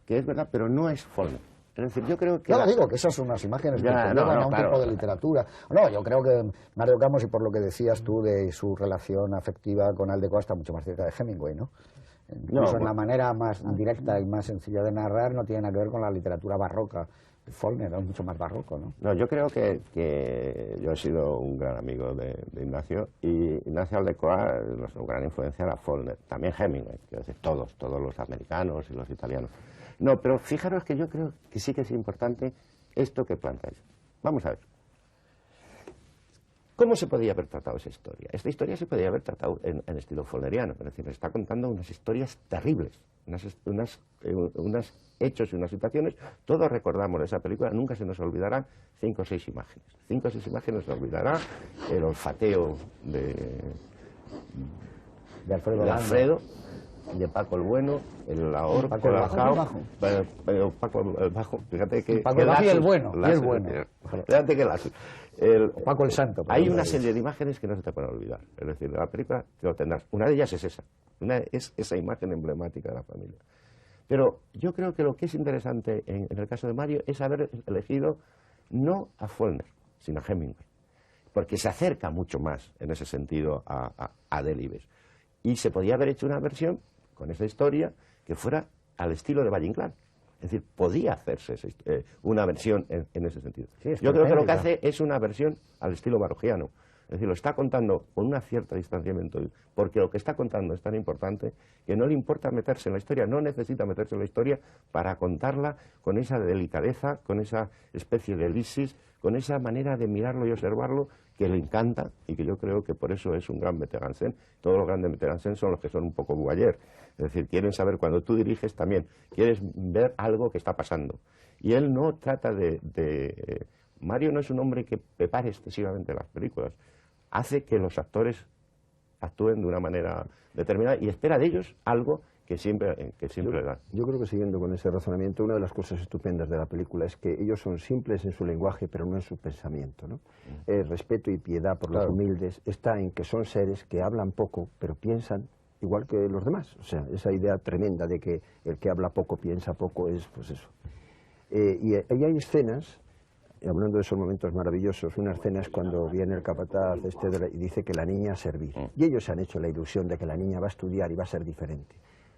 es verdad, pero no es Faulkner. Es decir, yo creo que... No, digo que esas son unas imágenes que llevan a un tipo de literatura. No, yo creo que Mario Camus, y por lo que decías tú de su relación afectiva con Aldecoa, está mucho más cerca de Hemingway, ¿no? Incluso en la manera más directa y más sencilla de narrar, no tiene nada que ver con la literatura barroca. Faulkner es mucho más barroco, ¿no? No, yo creo que yo he sido un gran amigo de Ignacio, y Ignacio Aldecoa, su gran influencia era Faulkner, también Hemingway, quiero decir, todos los americanos y los italianos. No, pero fijaros que yo creo que sí que es importante esto que planteáis. Vamos a ver. ¿Cómo se podía haber tratado esa historia? Esta historia se podía haber tratado en estilo faulkneriano, es decir, está contando unas historias terribles, unos hechos y unas situaciones. Todos recordamos de esa película, nunca se nos olvidarán 5 o 6 imágenes. 5 o 6 imágenes nos olvidará el olfateo de Alfredo, de Paco el Bueno, el ahorco, Paco el Bajo. Paco el Bajo, fíjate que... Paco el Bajo y el Bueno. Fíjate que Paco el Santo. Hay una serie de imágenes que no se te pueden olvidar. Es decir, de la película lo tendrás. Una de ellas es esa. Una es esa imagen emblemática de la familia. Pero yo creo que lo que es interesante en el caso de Mario es haber elegido no a Faulkner, sino a Hemingway. Porque se acerca mucho más, en ese sentido, a Delibes. Y se podía haber hecho una versión con esa historia que fuera al estilo de Valle Inclán. Es decir, podía hacerse una versión en ese sentido. Sí, yo creo que lo que hace es una versión al estilo barogiano. Es decir, lo está contando con una cierta distanciamiento, porque lo que está contando es tan importante que no le importa meterse en la historia, no necesita meterse en la historia para contarla con esa delicadeza, con esa especie de elipsis, con esa manera de mirarlo y observarlo que le encanta, y que yo creo que por eso es un gran Metteransen. Todos los grandes Metteransen son los que son un poco Boyer. Es decir, quieren saber, cuando tú diriges también, quieres ver algo que está pasando. Y él no trata Mario no es un hombre que prepare excesivamente las películas. Hace que los actores actúen de una manera determinada y espera de ellos algo que siempre le dan. Yo creo que, siguiendo con ese razonamiento, una de las cosas estupendas de la película es que ellos son simples en su lenguaje, pero no en su pensamiento, ¿no? El respeto y piedad por los humildes está en que son seres que hablan poco, pero piensan igual que los demás. O sea, esa idea tremenda de que el que habla poco piensa poco es, pues eso. Y ahí hay escenas hablando de esos momentos maravillosos, una escena es cuando viene el capataz y dice que la niña a servir. Y ellos se han hecho la ilusión de que la niña va a estudiar y va a ser diferente.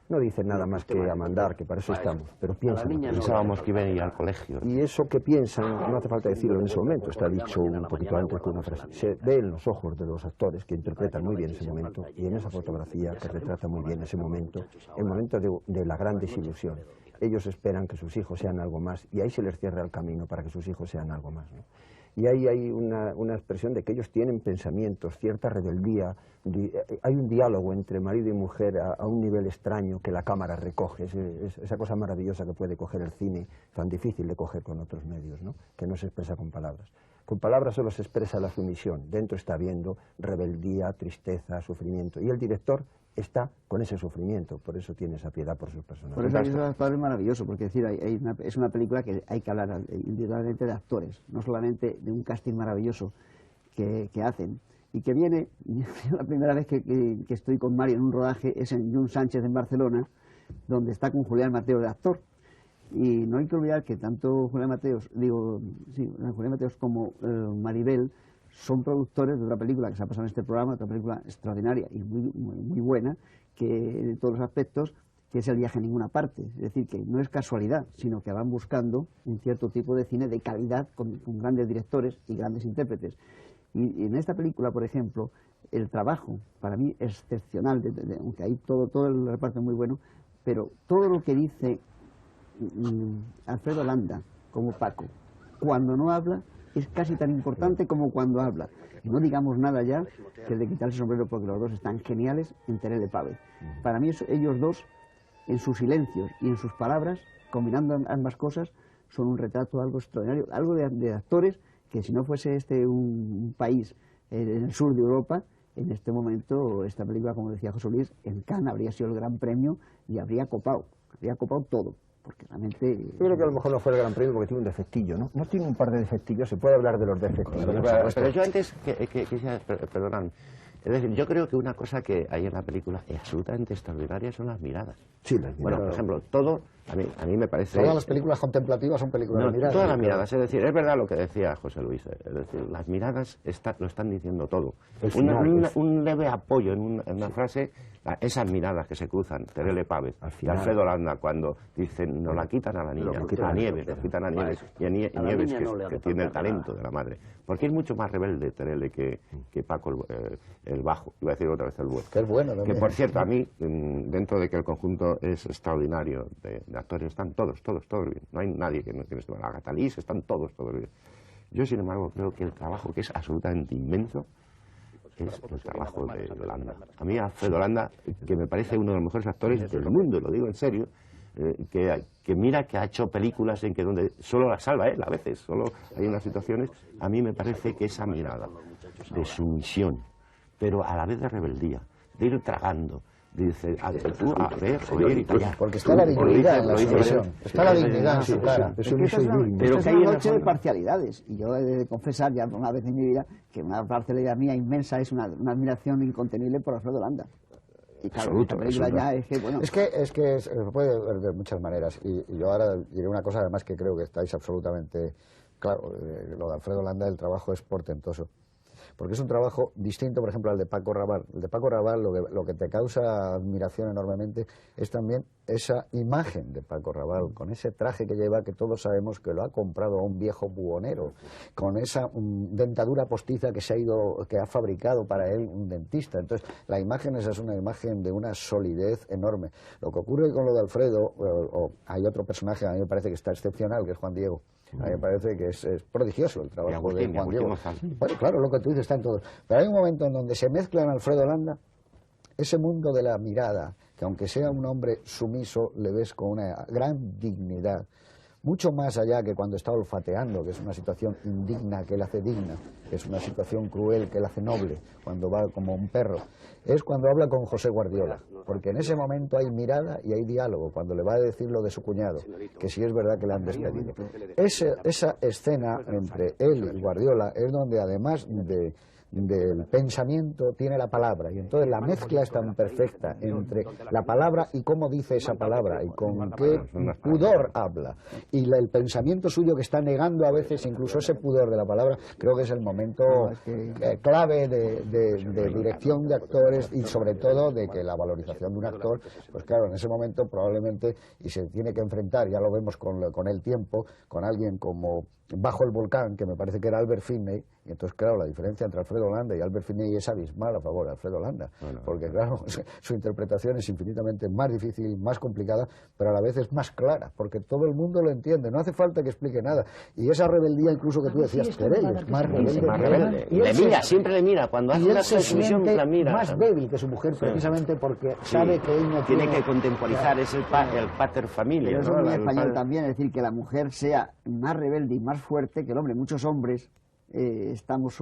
No dicen nada más que a mandar, que para eso estamos, pero piensan. Pensábamos que iban a ir al colegio. Y eso que piensan, no hace falta decirlo en ese momento, está dicho un poquito antes con una frase. Se ve en los ojos de los actores que interpretan muy bien ese momento y en esa fotografía que retrata muy bien ese momento, el momento de la gran desilusión. Ellos esperan que sus hijos sean algo más y ahí se les cierra el camino para que sus hijos sean algo más, ¿no? Y ahí hay una expresión de que ellos tienen pensamientos, cierta rebeldía, hay un diálogo entre marido y mujer a un nivel extraño que la cámara recoge, esa cosa maravillosa que puede coger el cine, tan difícil de coger con otros medios, ¿no? Que no se expresa con palabras. Con palabras solo se expresa la sumisión, dentro está viendo rebeldía, tristeza, sufrimiento, y el director está con ese sufrimiento, por eso tiene esa piedad por sus personajes. Por eso es maravilloso, porque es una película que hay que hablar individualmente de actores, no solamente de un casting maravilloso que hacen. Y que viene, la primera vez que estoy con Mario en un rodaje es en Jun Sánchez en Barcelona, donde está con Julián Mateos de actor. Y no hay que olvidar que tanto Julián Mateos como Maribel son productores de otra película que se ha pasado en este programa, otra película extraordinaria y muy buena, que en todos los aspectos, que es El viaje a ninguna parte. Es decir, que no es casualidad, sino que van buscando un cierto tipo de cine de calidad con grandes directores y grandes intérpretes. Y en esta película, por ejemplo, el trabajo, para mí, es excepcional, aunque hay todo el reparto muy bueno, pero todo lo que dice Alfredo Landa como Paco, cuando no habla, es casi tan importante como cuando habla. Y no digamos nada ya que el de quitarse el sombrero, porque los dos están geniales en Terele Pávez. Para mí ellos dos, en sus silencios y en sus palabras, combinando ambas cosas, son un retrato algo extraordinario, algo de actores que si no fuese un país en el sur de Europa, en este momento esta película, como decía José Luis, en Cannes habría sido el gran premio y habría copado todo. Porque realmente... Yo creo que a lo mejor no fue el gran premio porque tiene un defectillo, ¿no? No tiene un par de defectillos, se puede hablar de los defectillos. Pero yo antes quisiera, perdonad, es decir, yo creo que una cosa que hay en la película absolutamente extraordinaria son las miradas. Sí, las miradas. Bueno, por ejemplo, todo, a mí me parece... Todas las películas contemplativas son películas de miradas. Todas las miradas, es decir, es verdad lo que decía José Luis, es decir, las miradas lo están diciendo todo. Un leve apoyo en una frase, esas miradas que se cruzan, Terele Pávez y Alfredo Landa, cuando dicen, nos la quitan a la niña, a Nieves, nos quitan a Nieves, y a Nieves que tiene el talento de la madre. Porque es mucho más rebelde Terele que Paco el bajo, iba a decir otra vez el bueno. Que es bueno también. Que por cierto, a mí, dentro de que el conjunto es extraordinario de actores, están todos bien. No hay nadie que no esté mal. Agatha Liz, están todos bien. Yo, sin embargo, creo que el trabajo, que es absolutamente inmenso, es el trabajo de Landa. A mí, Alfredo Landa, que me parece uno de los mejores actores del mundo, lo digo en serio, que mira que ha hecho películas en que donde solo la salva él a veces, solo hay unas situaciones, a mí me parece que esa mirada de sumisión, pero a la vez de rebeldía, de ir tragando, dice, a ver, oír y callar. Porque está la dignidad en la sumisión. Está la dignidad en su cara. Pero que hay una noche de parcialidades. Y yo he de confesar ya una vez en mi vida que una parcialidad mía inmensa es una admiración incontenible por Alfredo Landa. Y claro, Absoluto, es que se puede ver de muchas maneras. Y yo ahora diré una cosa, además, que creo que estáis absolutamente claro. Lo de Alfredo Landa, el trabajo es portentoso. Porque es un trabajo distinto, por ejemplo, al de Paco Rabanne. El de Paco Rabanne lo que te causa admiración enormemente es también esa imagen de Paco Rabanne, con ese traje que lleva, que todos sabemos que lo ha comprado a un viejo buhonero, con esa dentadura postiza que ha fabricado para él un dentista. Entonces, la imagen esa es una imagen de una solidez enorme. Lo que ocurre con lo de Alfredo, hay otro personaje que a mí me parece que está excepcional, que es Juan Diego. A mí me parece que es prodigioso el trabajo de Juan Diego. Bueno, claro, lo que tú dices está en todo. Pero hay un momento en donde se mezclan Alfredo Landa, ese mundo de la mirada, que aunque sea un hombre sumiso, le ves con una gran dignidad, mucho más allá que cuando está olfateando, que es una situación indigna que él hace digna. que es una situación cruel que él hace noble, cuando va como un perro, es cuando habla con José Guardiola, porque en ese momento hay mirada y hay diálogo, cuando le va a decir lo de su cuñado, que si es verdad que le han despedido. Esa escena entre él y Guardiola es donde, además del pensamiento, tiene la palabra, y entonces la mezcla es tan perfecta entre la palabra y cómo dice esa palabra y con qué pudor habla, y el pensamiento suyo que está negando a veces incluso ese pudor de la palabra. Creo que es el momento clave de dirección de actores, y sobre todo de que la valorización de un actor, pues claro, en ese momento probablemente, y se tiene que enfrentar, ya lo vemos con el tiempo, con alguien como Bajo el volcán, que me parece que era Albert Finney, y entonces claro, la diferencia entre Alfredo Landa y Albert Finney es abismal a favor de Alfredo Landa, porque claro, su interpretación es infinitamente más difícil, más complicada, pero a la vez es más clara, porque todo el mundo lo entiende, no hace falta que explique nada, y esa rebeldía incluso que tú decías, que él es más rebelde, y le mira, siempre le mira, cuando hace una transmisión la mira, más débil que su mujer, precisamente porque sabe que él no tiene que contemporizar, es el pater familia, eso es muy español también, es decir, que la mujer sea más rebelde y más fuerte que el hombre. Muchos hombres estamos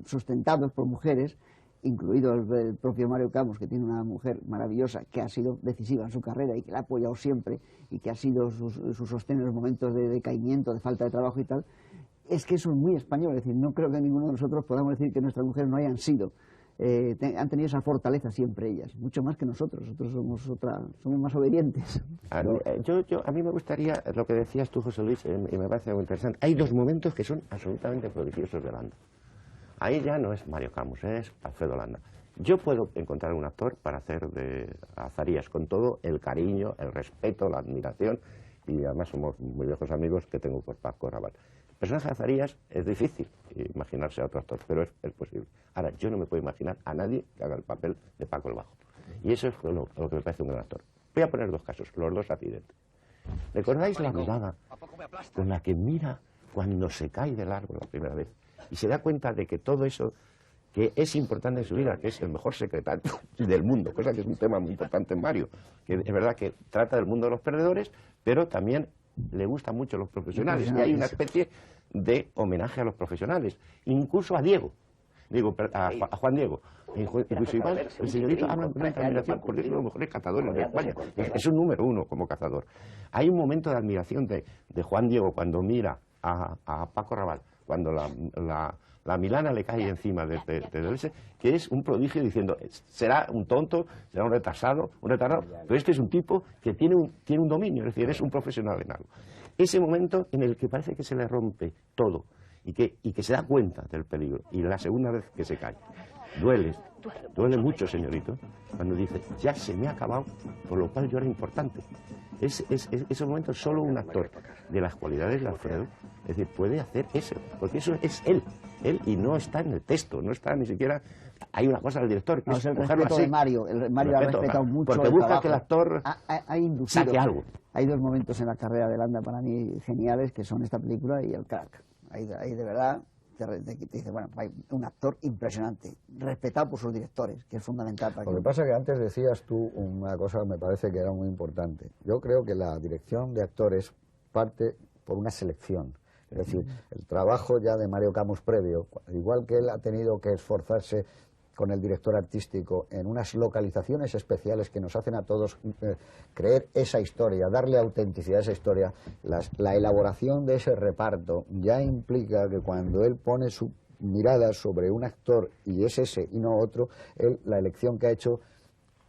sustentados por mujeres, incluido el propio Mario Camus, que tiene una mujer maravillosa que ha sido decisiva en su carrera y que la ha apoyado siempre y que ha sido su sostén en los momentos de decaimiento, de falta de trabajo y tal. Es que eso es muy español, es decir, no creo que ninguno de nosotros podamos decir que nuestras mujeres no hayan sido, han tenido esa fortaleza siempre ellas, mucho más que nosotros somos más obedientes. A mí me gustaría, lo que decías tú, José Luis, y me parece muy interesante, hay dos momentos que son absolutamente prodigiosos de Landa. Ahí ya no es Mario Camus, es Alfredo Landa. Yo puedo encontrar un actor para hacer de Azarías con todo el cariño, el respeto, la admiración, y además somos muy viejos amigos que tengo por Paco Rabanne. El personaje de Azarías es difícil imaginarse a otro actor, pero es posible. Ahora, yo no me puedo imaginar a nadie que haga el papel de Paco el Bajo. Y eso es lo que me parece un gran actor. Voy a poner dos casos, los dos accidentes. ¿Recordáis la mirada con la que mira cuando se cae del árbol la primera vez? Y se da cuenta de que todo eso que es importante en su vida, que es el mejor secretario del mundo, cosa que es un tema muy importante en Mario, que es verdad que trata del mundo de los perdedores, pero también le gustan mucho los profesionales, y hay una especie de homenaje a los profesionales, incluso a Diego, a Juan Diego. Incluso igual, el señorito habla con una admiración porque es uno de los mejores cazadores de España, es un número uno como cazador. Hay un momento de admiración de Juan Diego cuando mira a Paco Rabanne, cuando la Milana le cae encima de ese, que es un prodigio, diciendo, será un tonto, será un retardado, pero este es un tipo que tiene un dominio, es decir, es un profesional en algo. Ese momento en el que parece que se le rompe todo y que se da cuenta del peligro, y la segunda vez que se cae, duele mucho, señorito, cuando dice, ya se me ha acabado, por lo cual yo era importante. Ese momento solo un actor de las cualidades de Alfredo, es decir, puede hacer eso, porque eso es él, y no está en el texto, no está ni siquiera. Hay una cosa del director que es el respeto de Mario. Mario ha respetado mucho porque busca que el actor saque algo. Hay dos momentos en la carrera de Landa para mí geniales, que son esta película y el Crack. Ahí de verdad te dice, bueno, hay un actor impresionante, respetado por sus directores, que es fundamental para Lo que pasa es que antes decías tú una cosa que me parece que era muy importante. Yo creo que la dirección de actores parte por una selección. Es decir, el trabajo ya de Mario Camus previo, igual que él ha tenido que esforzarse con el director artístico en unas localizaciones especiales que nos hacen a todos creer esa historia, darle autenticidad a esa historia, la elaboración de ese reparto ya implica que cuando él pone su mirada sobre un actor y es ese y no otro, la elección que ha hecho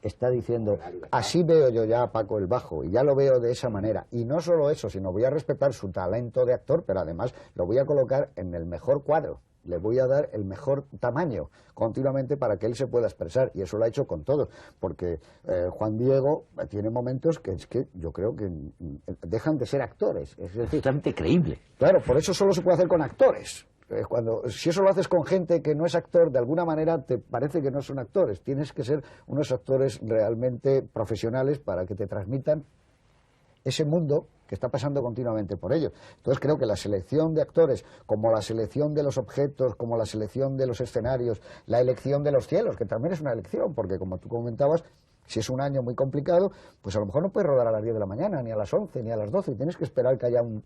está diciendo, así veo yo ya a Paco el Bajo, y ya lo veo de esa manera. Y no solo eso, sino voy a respetar su talento de actor, pero además lo voy a colocar en el mejor cuadro. Le voy a dar el mejor tamaño continuamente para que él se pueda expresar, y eso lo ha hecho con todos, porque Juan Diego tiene momentos que es que yo creo que dejan de ser actores. Es decir, totalmente creíble. Claro, por eso solo se puede hacer con actores. Si eso lo haces con gente que no es actor, de alguna manera te parece que no son actores. Tienes que ser unos actores realmente profesionales para que te transmitan ese mundo que está pasando continuamente por ellos. Entonces creo que la selección de actores, como la selección de los objetos, como la selección de los escenarios, la elección de los cielos, que también es una elección, porque como tú comentabas, Si es un año muy complicado, pues a lo mejor no puedes rodar a las 10 de la mañana, ni a las 11, ni a las 12, y tienes que esperar que haya un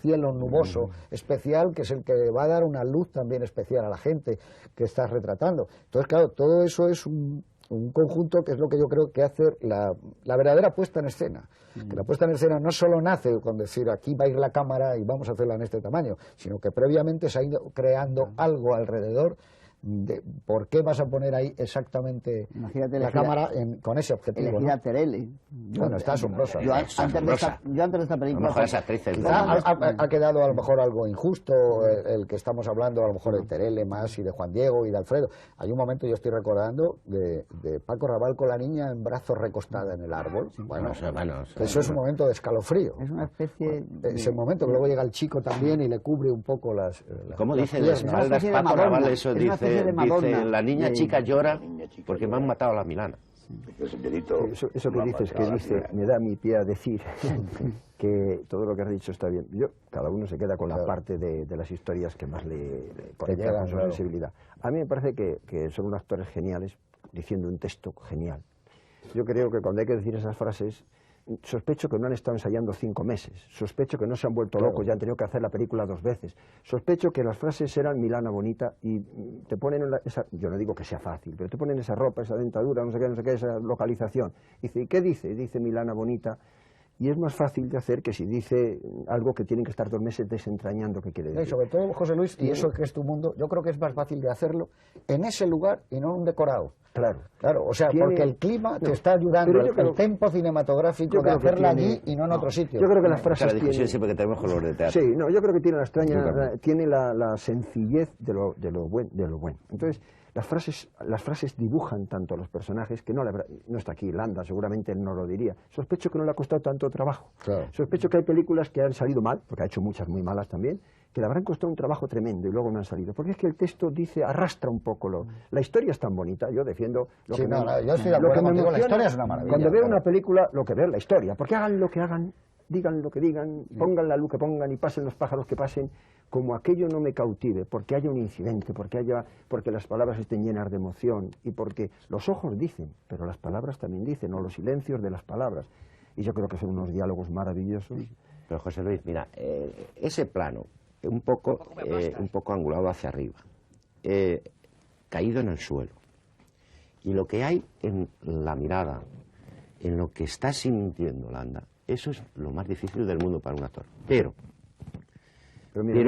cielo nuboso especial, que es el que va a dar una luz también especial a la gente que estás retratando. Entonces, claro, todo eso es un conjunto que es lo que yo creo que hace la verdadera puesta en escena. Que la puesta en escena no solo nace con decir aquí va a ir la cámara y vamos a hacerla en este tamaño, sino que previamente se ha ido creando algo alrededor de por qué vas a poner ahí exactamente la cámara con ese objetivo. Elegir a Terele. Bueno, está asombrosa. Yo antes de esta película... Ha quedado a lo mejor algo injusto el que estamos hablando, a lo mejor de Terele más y de Juan Diego y de Alfredo. Hay un momento, yo estoy recordando, de Paco Raval con la niña en brazos recostada en el árbol. Bueno, eso es un momento de escalofrío. Es una especie... Ese momento que luego llega el chico también y le cubre un poco las... ¿Cómo dice de espaldas Paco Raval? Eso dice la niña chica llora porque me han matado a la Milana. Eso que dices, me da mi pie a decir que todo lo que has dicho está bien. Cada uno se queda con la parte de las historias que más le conecta con su sensibilidad. A mí me parece que son unos actores geniales, diciendo un texto genial. Yo creo que cuando hay que decir esas frases, sospecho que no han estado ensayando 5 meses, sospecho que no se han vuelto locos y han tenido que hacer la película 2 veces, sospecho que las frases eran Milana bonita y te ponen yo no digo que sea fácil, pero te ponen esa ropa, esa dentadura, no sé qué, esa localización. Dice, ¿y qué dice? Dice Milana bonita. Y es más fácil de hacer que si dice algo que tienen que estar 2 meses desentrañando qué quiere decir. Y sobre todo, José Luis, y eso que es tu mundo, yo creo que es más fácil de hacerlo en ese lugar y no en un decorado. Claro, o sea, porque el clima te está ayudando, el tempo cinematográfico de hacerla allí y no en otro sitio. Yo creo que las frases tienen... siempre que tenemos color de teatro. Sí, no, yo creo que tiene tiene la sencillez de lo bueno. Entonces, las frases dibujan tanto a los personajes que no está aquí Landa, seguramente él no lo diría. Sospecho que no le ha costado tanto trabajo. Claro. Sospecho que hay películas que han salido mal, porque ha hecho muchas muy malas también, que le habrán costado un trabajo tremendo y luego no han salido. Porque es que el texto arrastra un poco la historia es tan bonita, yo defiendo yo estoy de acuerdo contigo, la historia es una maravilla. Cuando veo una película, lo que veo es la historia, porque hagan lo que hagan, digan lo que digan, pongan la luz que pongan y pasen los pájaros que pasen, como aquello no me cautive, porque haya un incidente, porque las palabras estén llenas de emoción y porque los ojos dicen, pero las palabras también dicen, o los silencios de las palabras. Y yo creo que son unos diálogos maravillosos. Pero José Luis, mira, ese plano, un poco angulado hacia arriba, caído en el suelo, y lo que hay en la mirada, en lo que está sintiendo Landa, eso es lo más difícil del mundo para un actor. Pero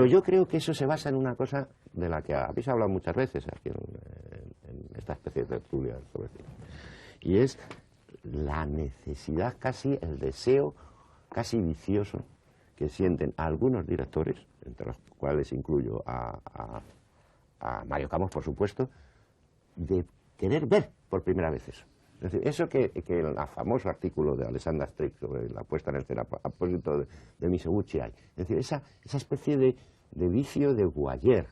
yo creo que eso se basa en una cosa de la que habéis hablado muchas veces aquí en esta especie de tertulia sobre cine, y es la necesidad, casi el deseo casi vicioso que sienten algunos directores, entre los cuales incluyo a Mario Camus, por supuesto, de querer ver por primera vez eso. Es decir, eso que el famoso artículo de Alexandra Strick sobre la puesta en escena a propósito de Mizoguchi hay. Es decir, esa especie de vicio de voyeur,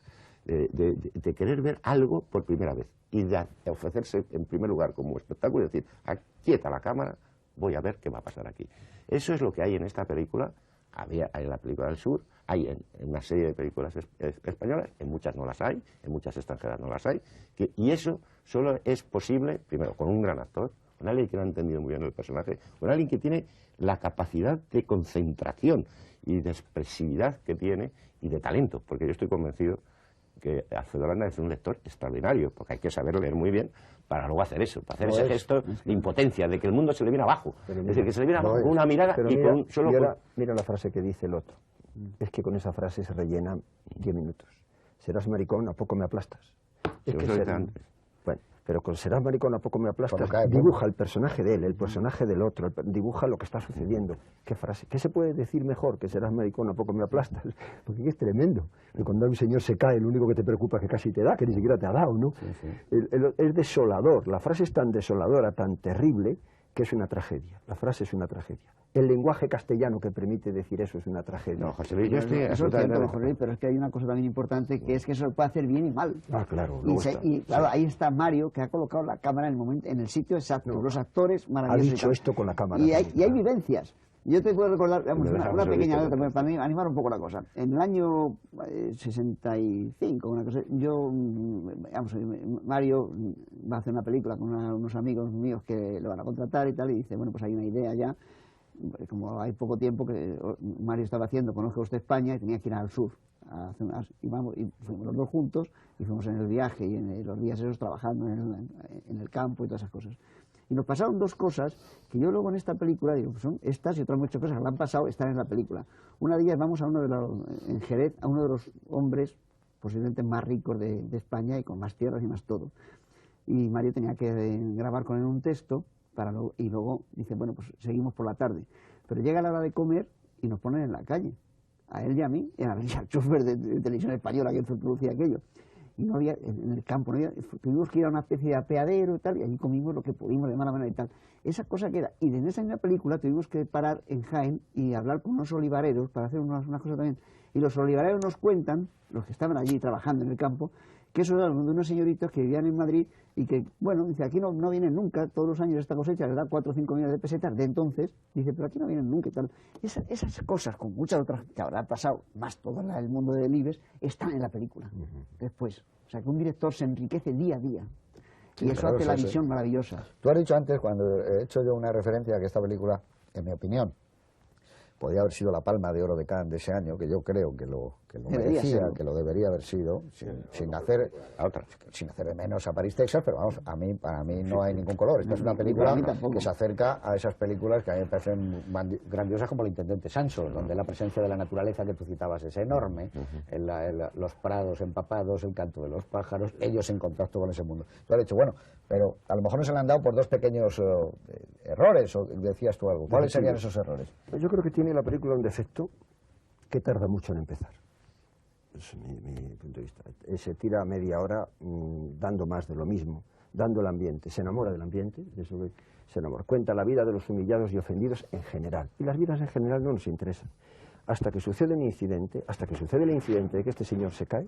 de querer ver algo por primera vez y de ofrecerse en primer lugar como espectáculo y decir, quieta la cámara, voy a ver qué va a pasar aquí. Eso es lo que hay en esta película. Hay en la película del sur, hay en una serie de películas españolas, en muchas no las hay, en muchas extranjeras no las hay, y eso solo es posible, primero, con un gran actor, con alguien que lo ha entendido muy bien el personaje, con alguien que tiene la capacidad de concentración y de expresividad que tiene y de talento, porque yo estoy convencido que Alfredo Landa es un lector extraordinario, porque hay que saber leer muy bien para luego hacer eso, para hacer ese gesto de impotencia, de que el mundo se le viene abajo, es decir, que se le viene abajo con una mirada y con un solo... Mira la frase que dice el otro, es que con esa frase se rellenan 10 minutos. Serás maricón, ¿a poco me aplastas? Bueno, pero con serás maricón, ¿a poco me aplastas? Dibuja el personaje de él, el personaje del otro, dibuja lo que está sucediendo. ¿Qué frase? ¿Qué se puede decir mejor que serás maricón, ¿a poco me aplastas? Porque es tremendo. Que cuando un señor se cae, lo único que te preocupa es que casi te da, que ni siquiera te ha dado, ¿no? Es desolador. La frase es tan desoladora, tan terrible, que es una tragedia. La frase es una tragedia. El lenguaje castellano que permite decir eso es una tragedia. No, José Luis, yo estoy absolutamente... pero es que hay una cosa también importante, que es que eso se puede hacer bien y mal. Claro. Y claro, ahí está Mario, que ha colocado la cámara en el sitio exacto. Los actores maravillosos. Ha dicho esto con la cámara. Y hay vivencias. Yo te puedo recordar, vamos, Me una dejamos pequeña ahorita, anécdota para animar un poco la cosa. En el año 65, una cosa, vamos, Mario va a hacer una película con unos amigos míos que lo van a contratar y tal, y dice, bueno, pues hay una idea ya, como hay poco tiempo que Mario estaba haciendo Conozca usted España y tenía que ir al sur a hacer y fuimos los dos juntos y fuimos en el viaje y en los días esos trabajando en el campo y todas esas cosas. Y nos pasaron dos cosas que yo luego en esta película digo, pues son estas y otras muchas cosas que le han pasado, están en la película. Una de ellas, vamos en Jerez, a uno de los hombres posiblemente más ricos de España y con más tierras y más todo. Y Mario tenía que grabar con él un texto y luego dice, bueno, pues seguimos por la tarde. Pero llega la hora de comer y nos ponen en la calle, a él y a mí, y al chofer de televisión española que producía aquello. Y no había, en el campo, tuvimos que ir a una especie de apeadero y tal, y allí comimos lo que pudimos de mala manera y tal. Esa cosa queda. Y en esa misma película tuvimos que parar en Jaén y hablar con unos olivareros para hacer unas cosas también. Y los olivareros nos cuentan, los que estaban allí trabajando en el campo, que eso era de unos señoritos que vivían en Madrid y que, bueno, dice, aquí no vienen nunca, todos los años esta cosecha les da 4 o 5 millones de pesetas de entonces, dice, pero aquí no vienen nunca y tal. Esas cosas, con muchas otras que habrá pasado, más todo el mundo del IBEX, están en la película, después. O sea, que un director se enriquece día a día. Sí, y eso hace la visión maravillosa. Tú has dicho antes, cuando he hecho yo una referencia a que esta película, en mi opinión, podía haber sido la Palma de Oro de Cannes de ese año, que yo creo que lo merecía, que lo debería haber sido, sin hacer de menos a París, Texas, pero vamos, para mí no hay ningún color. Esta es una película que se acerca a esas películas que a mí me parecen grandiosas, como El Intendente Sancho, donde la presencia de la naturaleza que tú citabas es enorme, los prados empapados, el canto de los pájaros, ellos en contacto con ese mundo. Tú has dicho, bueno, pero a lo mejor no se le han dado por dos pequeños errores, o decías tú algo. ¿Cuáles serían esos errores? Pues yo creo que tiene la película un defecto que tarda mucho en empezar. Es mi punto de vista. Se tira media hora dando más de lo mismo, dando el ambiente, se enamora del ambiente, de eso se enamora. Cuenta la vida de los humillados y ofendidos en general. Y las vidas en general no nos interesan. Hasta que sucede el incidente de que este señor se cae,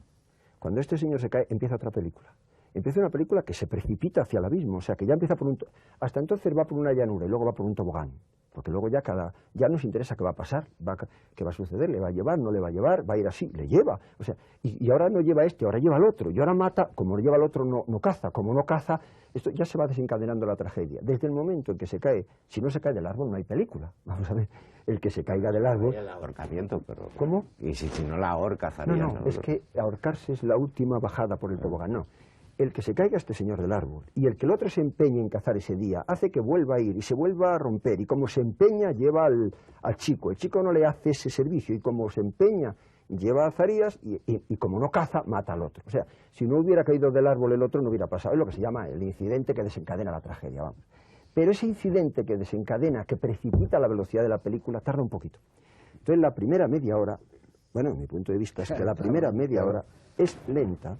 cuando este señor se cae, empieza otra película. Empieza una película que se precipita hacia el abismo, o sea, que ya empieza por hasta entonces va por una llanura y luego va por un tobogán. Porque luego ya nos interesa qué va a pasar, qué va a suceder, le va a llevar, no le va a llevar, va a ir así, le lleva. O sea, y ahora no lleva este, ahora lleva al otro, y ahora mata, como no lleva al otro no caza, como no caza, esto ya se va desencadenando la tragedia. Desde el momento en que se cae, si no se cae del árbol no hay película. Vamos a ver, el que se caiga del árbol... El ahorcamiento, pero... ¿Cómo? Y si no la ahorca, No, es que ahorcarse es la última bajada por el tobogán, no. El que se caiga este señor del árbol y el que el otro se empeñe en cazar ese día hace que vuelva a ir y se vuelva a romper, y como se empeña lleva al chico, el chico no le hace ese servicio, y como se empeña lleva a Zarías y como no caza mata al otro. O sea, si no hubiera caído del árbol el otro no hubiera pasado. Es lo que se llama el incidente que desencadena la tragedia, vamos. Pero ese incidente que desencadena, que precipita la velocidad de la película, tarda un poquito. Entonces la primera media hora, bueno, mi punto de vista es que la primera media hora es lenta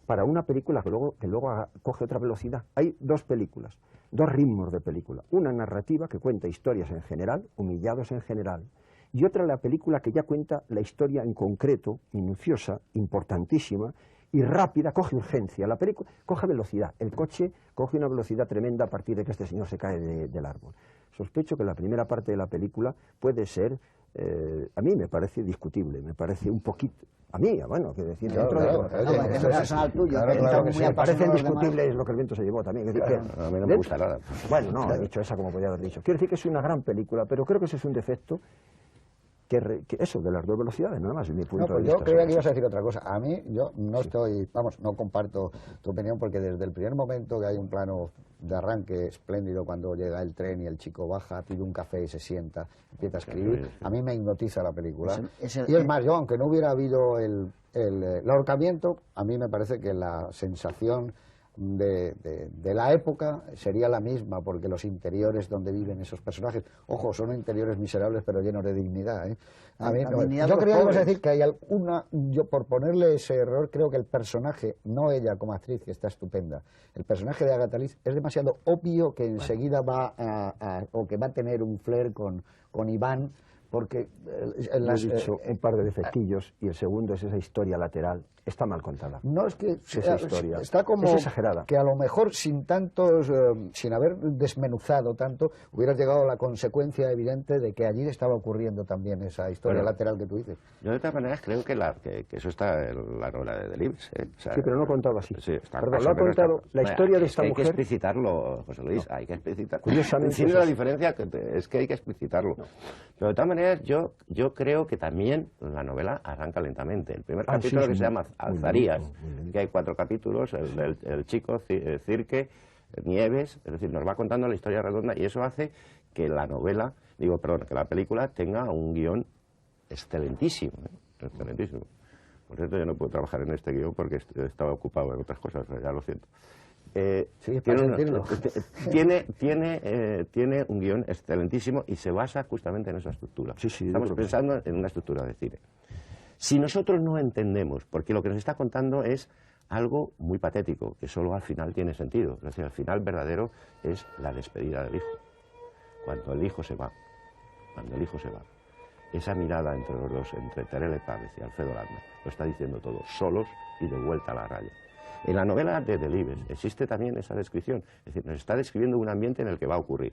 para una película que luego coge otra velocidad. Hay dos películas, dos ritmos de película. Una narrativa que cuenta historias en general, humillados en general, y otra la película que ya cuenta la historia en concreto, minuciosa, importantísima y rápida, coge urgencia. La película coge velocidad. El coche coge una velocidad tremenda a partir de que este señor se cae del árbol. Sospecho que la primera parte de la película puede ser, a mí me parece discutible, me parece un poquito... A mí, bueno, que decir, dentro me parece indiscutible, es lo que el viento se llevó también. Decir, a mí no me gusta nada. Bueno, no, he dicho esa como podía haber dicho. Quiero decir que es una gran película, pero creo que ese es un defecto que eso, de las dos velocidades, nada más, en mi punto de vista. Yo creía que ibas a decir otra cosa. A mí, yo no no comparto tu opinión, porque desde el primer momento que hay un plano de arranque espléndido cuando llega el tren y el chico baja, pide un café y se sienta, empieza a escribir, a mí me hipnotiza la película. Y es más, yo, aunque no hubiera habido el ahorcamiento, a mí me parece que la sensación de la época sería la misma, porque los interiores donde viven esos personajes, ojo, son interiores miserables pero llenos de dignidad, ¿eh? A mí, yo creía que ibas a decir que hay yo por ponerle ese error, creo que el personaje, no ella como actriz, que está estupenda, el personaje de Agatha Liz es demasiado obvio que enseguida va a tener un flair con Iván, porque he dicho un par de defectillos, y el segundo es esa historia lateral está mal contada. No, es que Esa historia está como es exagerada. que a lo mejor sin tantos, sin haber desmenuzado tanto, hubieras llegado a la consecuencia evidente de que allí estaba ocurriendo también esa historia lateral que tú dices. Yo de todas maneras creo que, que eso está en la novela de Delibes. O sea, Sí, pero no contado así. Sí, está, Perdón, lo ha contado la historia de esta hay mujer. Hay que explicitarlo, José Luis, hay que explicitarlo. Curiosamente, Tiene la diferencia, es que hay que explicitarlo. Pero de todas maneras, yo creo que también la novela arranca lentamente. El primer capítulo que se llama Alzarías, que hay 4 capítulos, el chico, Cirque, Nieves, es decir, nos va contando la historia redonda y eso hace que la novela, que la película tenga un guión excelentísimo, excelentísimo. Por cierto, yo no puedo trabajar en este guión porque estaba ocupado en otras cosas, ya lo siento. Sí, tiene un guión excelentísimo y se basa justamente en esa estructura. Estamos pensando en una estructura de cine. Si nosotros no entendemos, porque lo que nos está contando es algo muy patético, que solo al final tiene sentido. Es decir, al final verdadero es la despedida del hijo. Cuando el hijo se va. Cuando el hijo se va. Esa mirada entre los dos, entre Terele Pávez y Alfredo Landa, lo está diciendo todo, solos y de vuelta a la raya. En la novela de Delibes existe también esa descripción, es decir, nos está describiendo un ambiente en el que va a ocurrir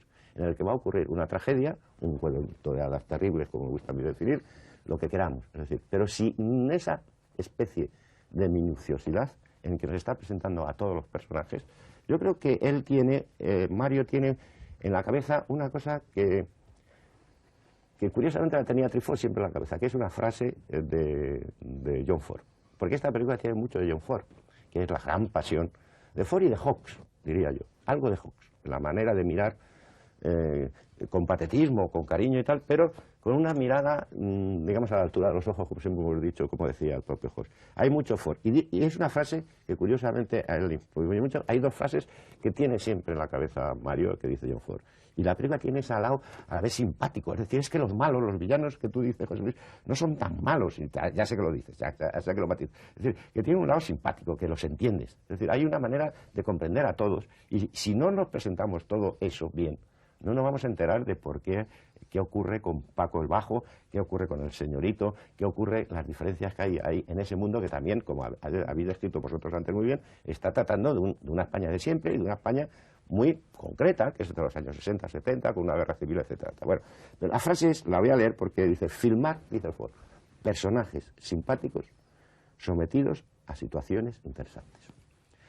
una tragedia, un cuento de hadas terribles, como me gusta a mí definir, lo que queramos, es decir, pero sin esa especie de minuciosidad en que nos está presentando a todos los personajes, yo creo que él tiene, Mario tiene en la cabeza una cosa que curiosamente la tenía Truffaut siempre en la cabeza, que es una frase de John Ford, porque esta película tiene mucho de John Ford, que es la gran pasión de Ford y de Hawks, diría yo, algo de Hawks, la manera de mirar con patetismo, con cariño y tal, pero con una mirada, digamos, a la altura de los ojos, como siempre hemos dicho, como decía el propio Hawks. Hay mucho Ford, y es una frase que curiosamente a él le influye mucho. Hay 2 frases que tiene siempre en la cabeza Mario, que dice John Ford. Y la película tiene ese lado a la vez simpático, es decir, es que los malos, los villanos que tú dices, José Luis, no son tan malos, y ya sé que lo dices, ya sé que lo matizas. Es decir, que tiene un lado simpático, que los entiendes. Es decir, hay una manera de comprender a todos, y si no nos presentamos todo eso bien, no nos vamos a enterar de por qué ocurre con Paco el Bajo, qué ocurre con el señorito, qué ocurre, las diferencias que hay ahí en ese mundo que también, como habéis descrito vosotros antes muy bien, está tratando de una España de siempre y de una España muy concreta, que es de los años 60, 70, con una guerra civil, etcétera. Bueno, pero la frase la voy a leer porque dice, filmar, dice el Ford, personajes simpáticos sometidos a situaciones interesantes.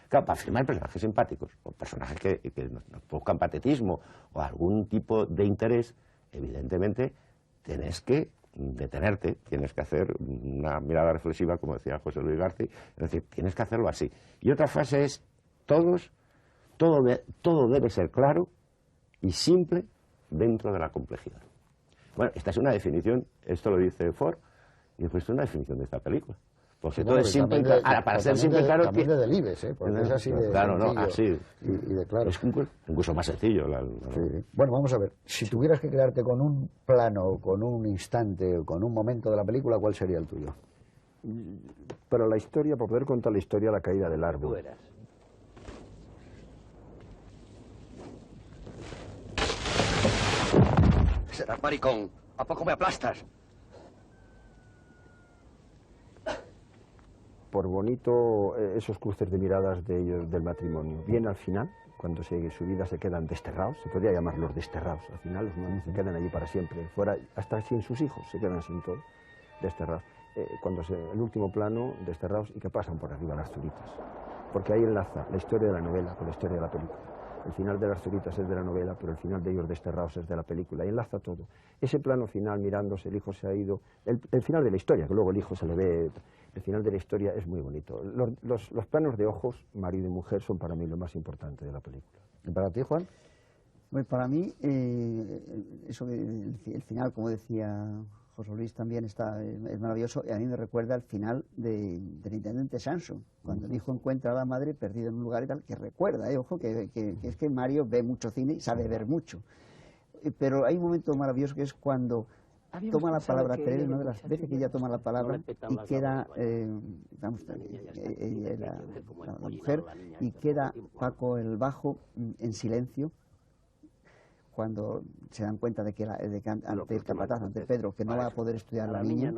Claro, para filmar personajes simpáticos, o personajes que nos buscan patetismo o algún tipo de interés, evidentemente tienes que detenerte, tienes que hacer una mirada reflexiva, como decía José Luis García, es decir, tienes que hacerlo así. Y otra frase es, todo debe ser claro y simple dentro de la complejidad. Bueno, esta es una definición, esto lo dice Ford, y esto es una definición de esta película. Porque todo es simple y claro. Ahora, para ser simple y claro... También de Delibes, porque es así de claro, sencillo, no, así. Y de claro. Es incluso más sencillo. Sí. Bueno, vamos a ver, si tuvieras que quedarte con un plano, con un instante, con un momento de la película, ¿cuál sería el tuyo? Para la historia, para poder contar la historia, la caída del árbol. Serás maricón. ¿A poco me aplastas? Por bonito esos cruces de miradas de ellos del matrimonio. Bien al final, cuando su vida se quedan desterrados, se podría llamarlos desterrados. Al final los humanos se quedan allí para siempre, fuera, hasta sin sus hijos se quedan sin todo, desterrados. Cuando el último plano, desterrados y que pasan por arriba las zuritas. Porque ahí enlaza la historia de la novela con la historia de la película. El final de las zuritas es de la novela, pero el final de ellos desterrados es de la película. Y enlaza todo. Ese plano final, mirándose, el hijo se ha ido. El final de la historia, que luego el hijo se le ve. El final de la historia es muy bonito. Los planos de ojos, marido y mujer, son para mí lo más importante de la película. ¿Y para ti, Juan? Pues para mí, eso el final, como decía José Luis, también es maravilloso, y a mí me recuerda al final del intendente Sanson, cuando el hijo encuentra a la madre perdida en un lugar y tal, que recuerda, ojo, que es que Mario ve mucho cine y sabe ver mucho. Pero hay un momento maravilloso que es cuando toma la palabra Terele, una de las veces que ella toma la palabra y queda, la mujer, y queda Paco el Bajo en silencio, cuando se dan cuenta de que, ante el capataz, ante Pedro, que no va a poder estudiar la niña,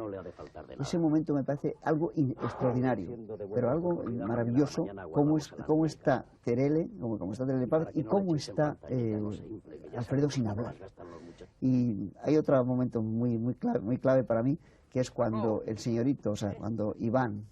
ese momento me parece algo extraordinario, pero algo maravilloso, cómo está Teruel, cómo está Teruel Paz y cómo está Alfredo sin hablar. Y hay otro momento muy clave para mí, que es cuando el señorito, o sea, cuando Iván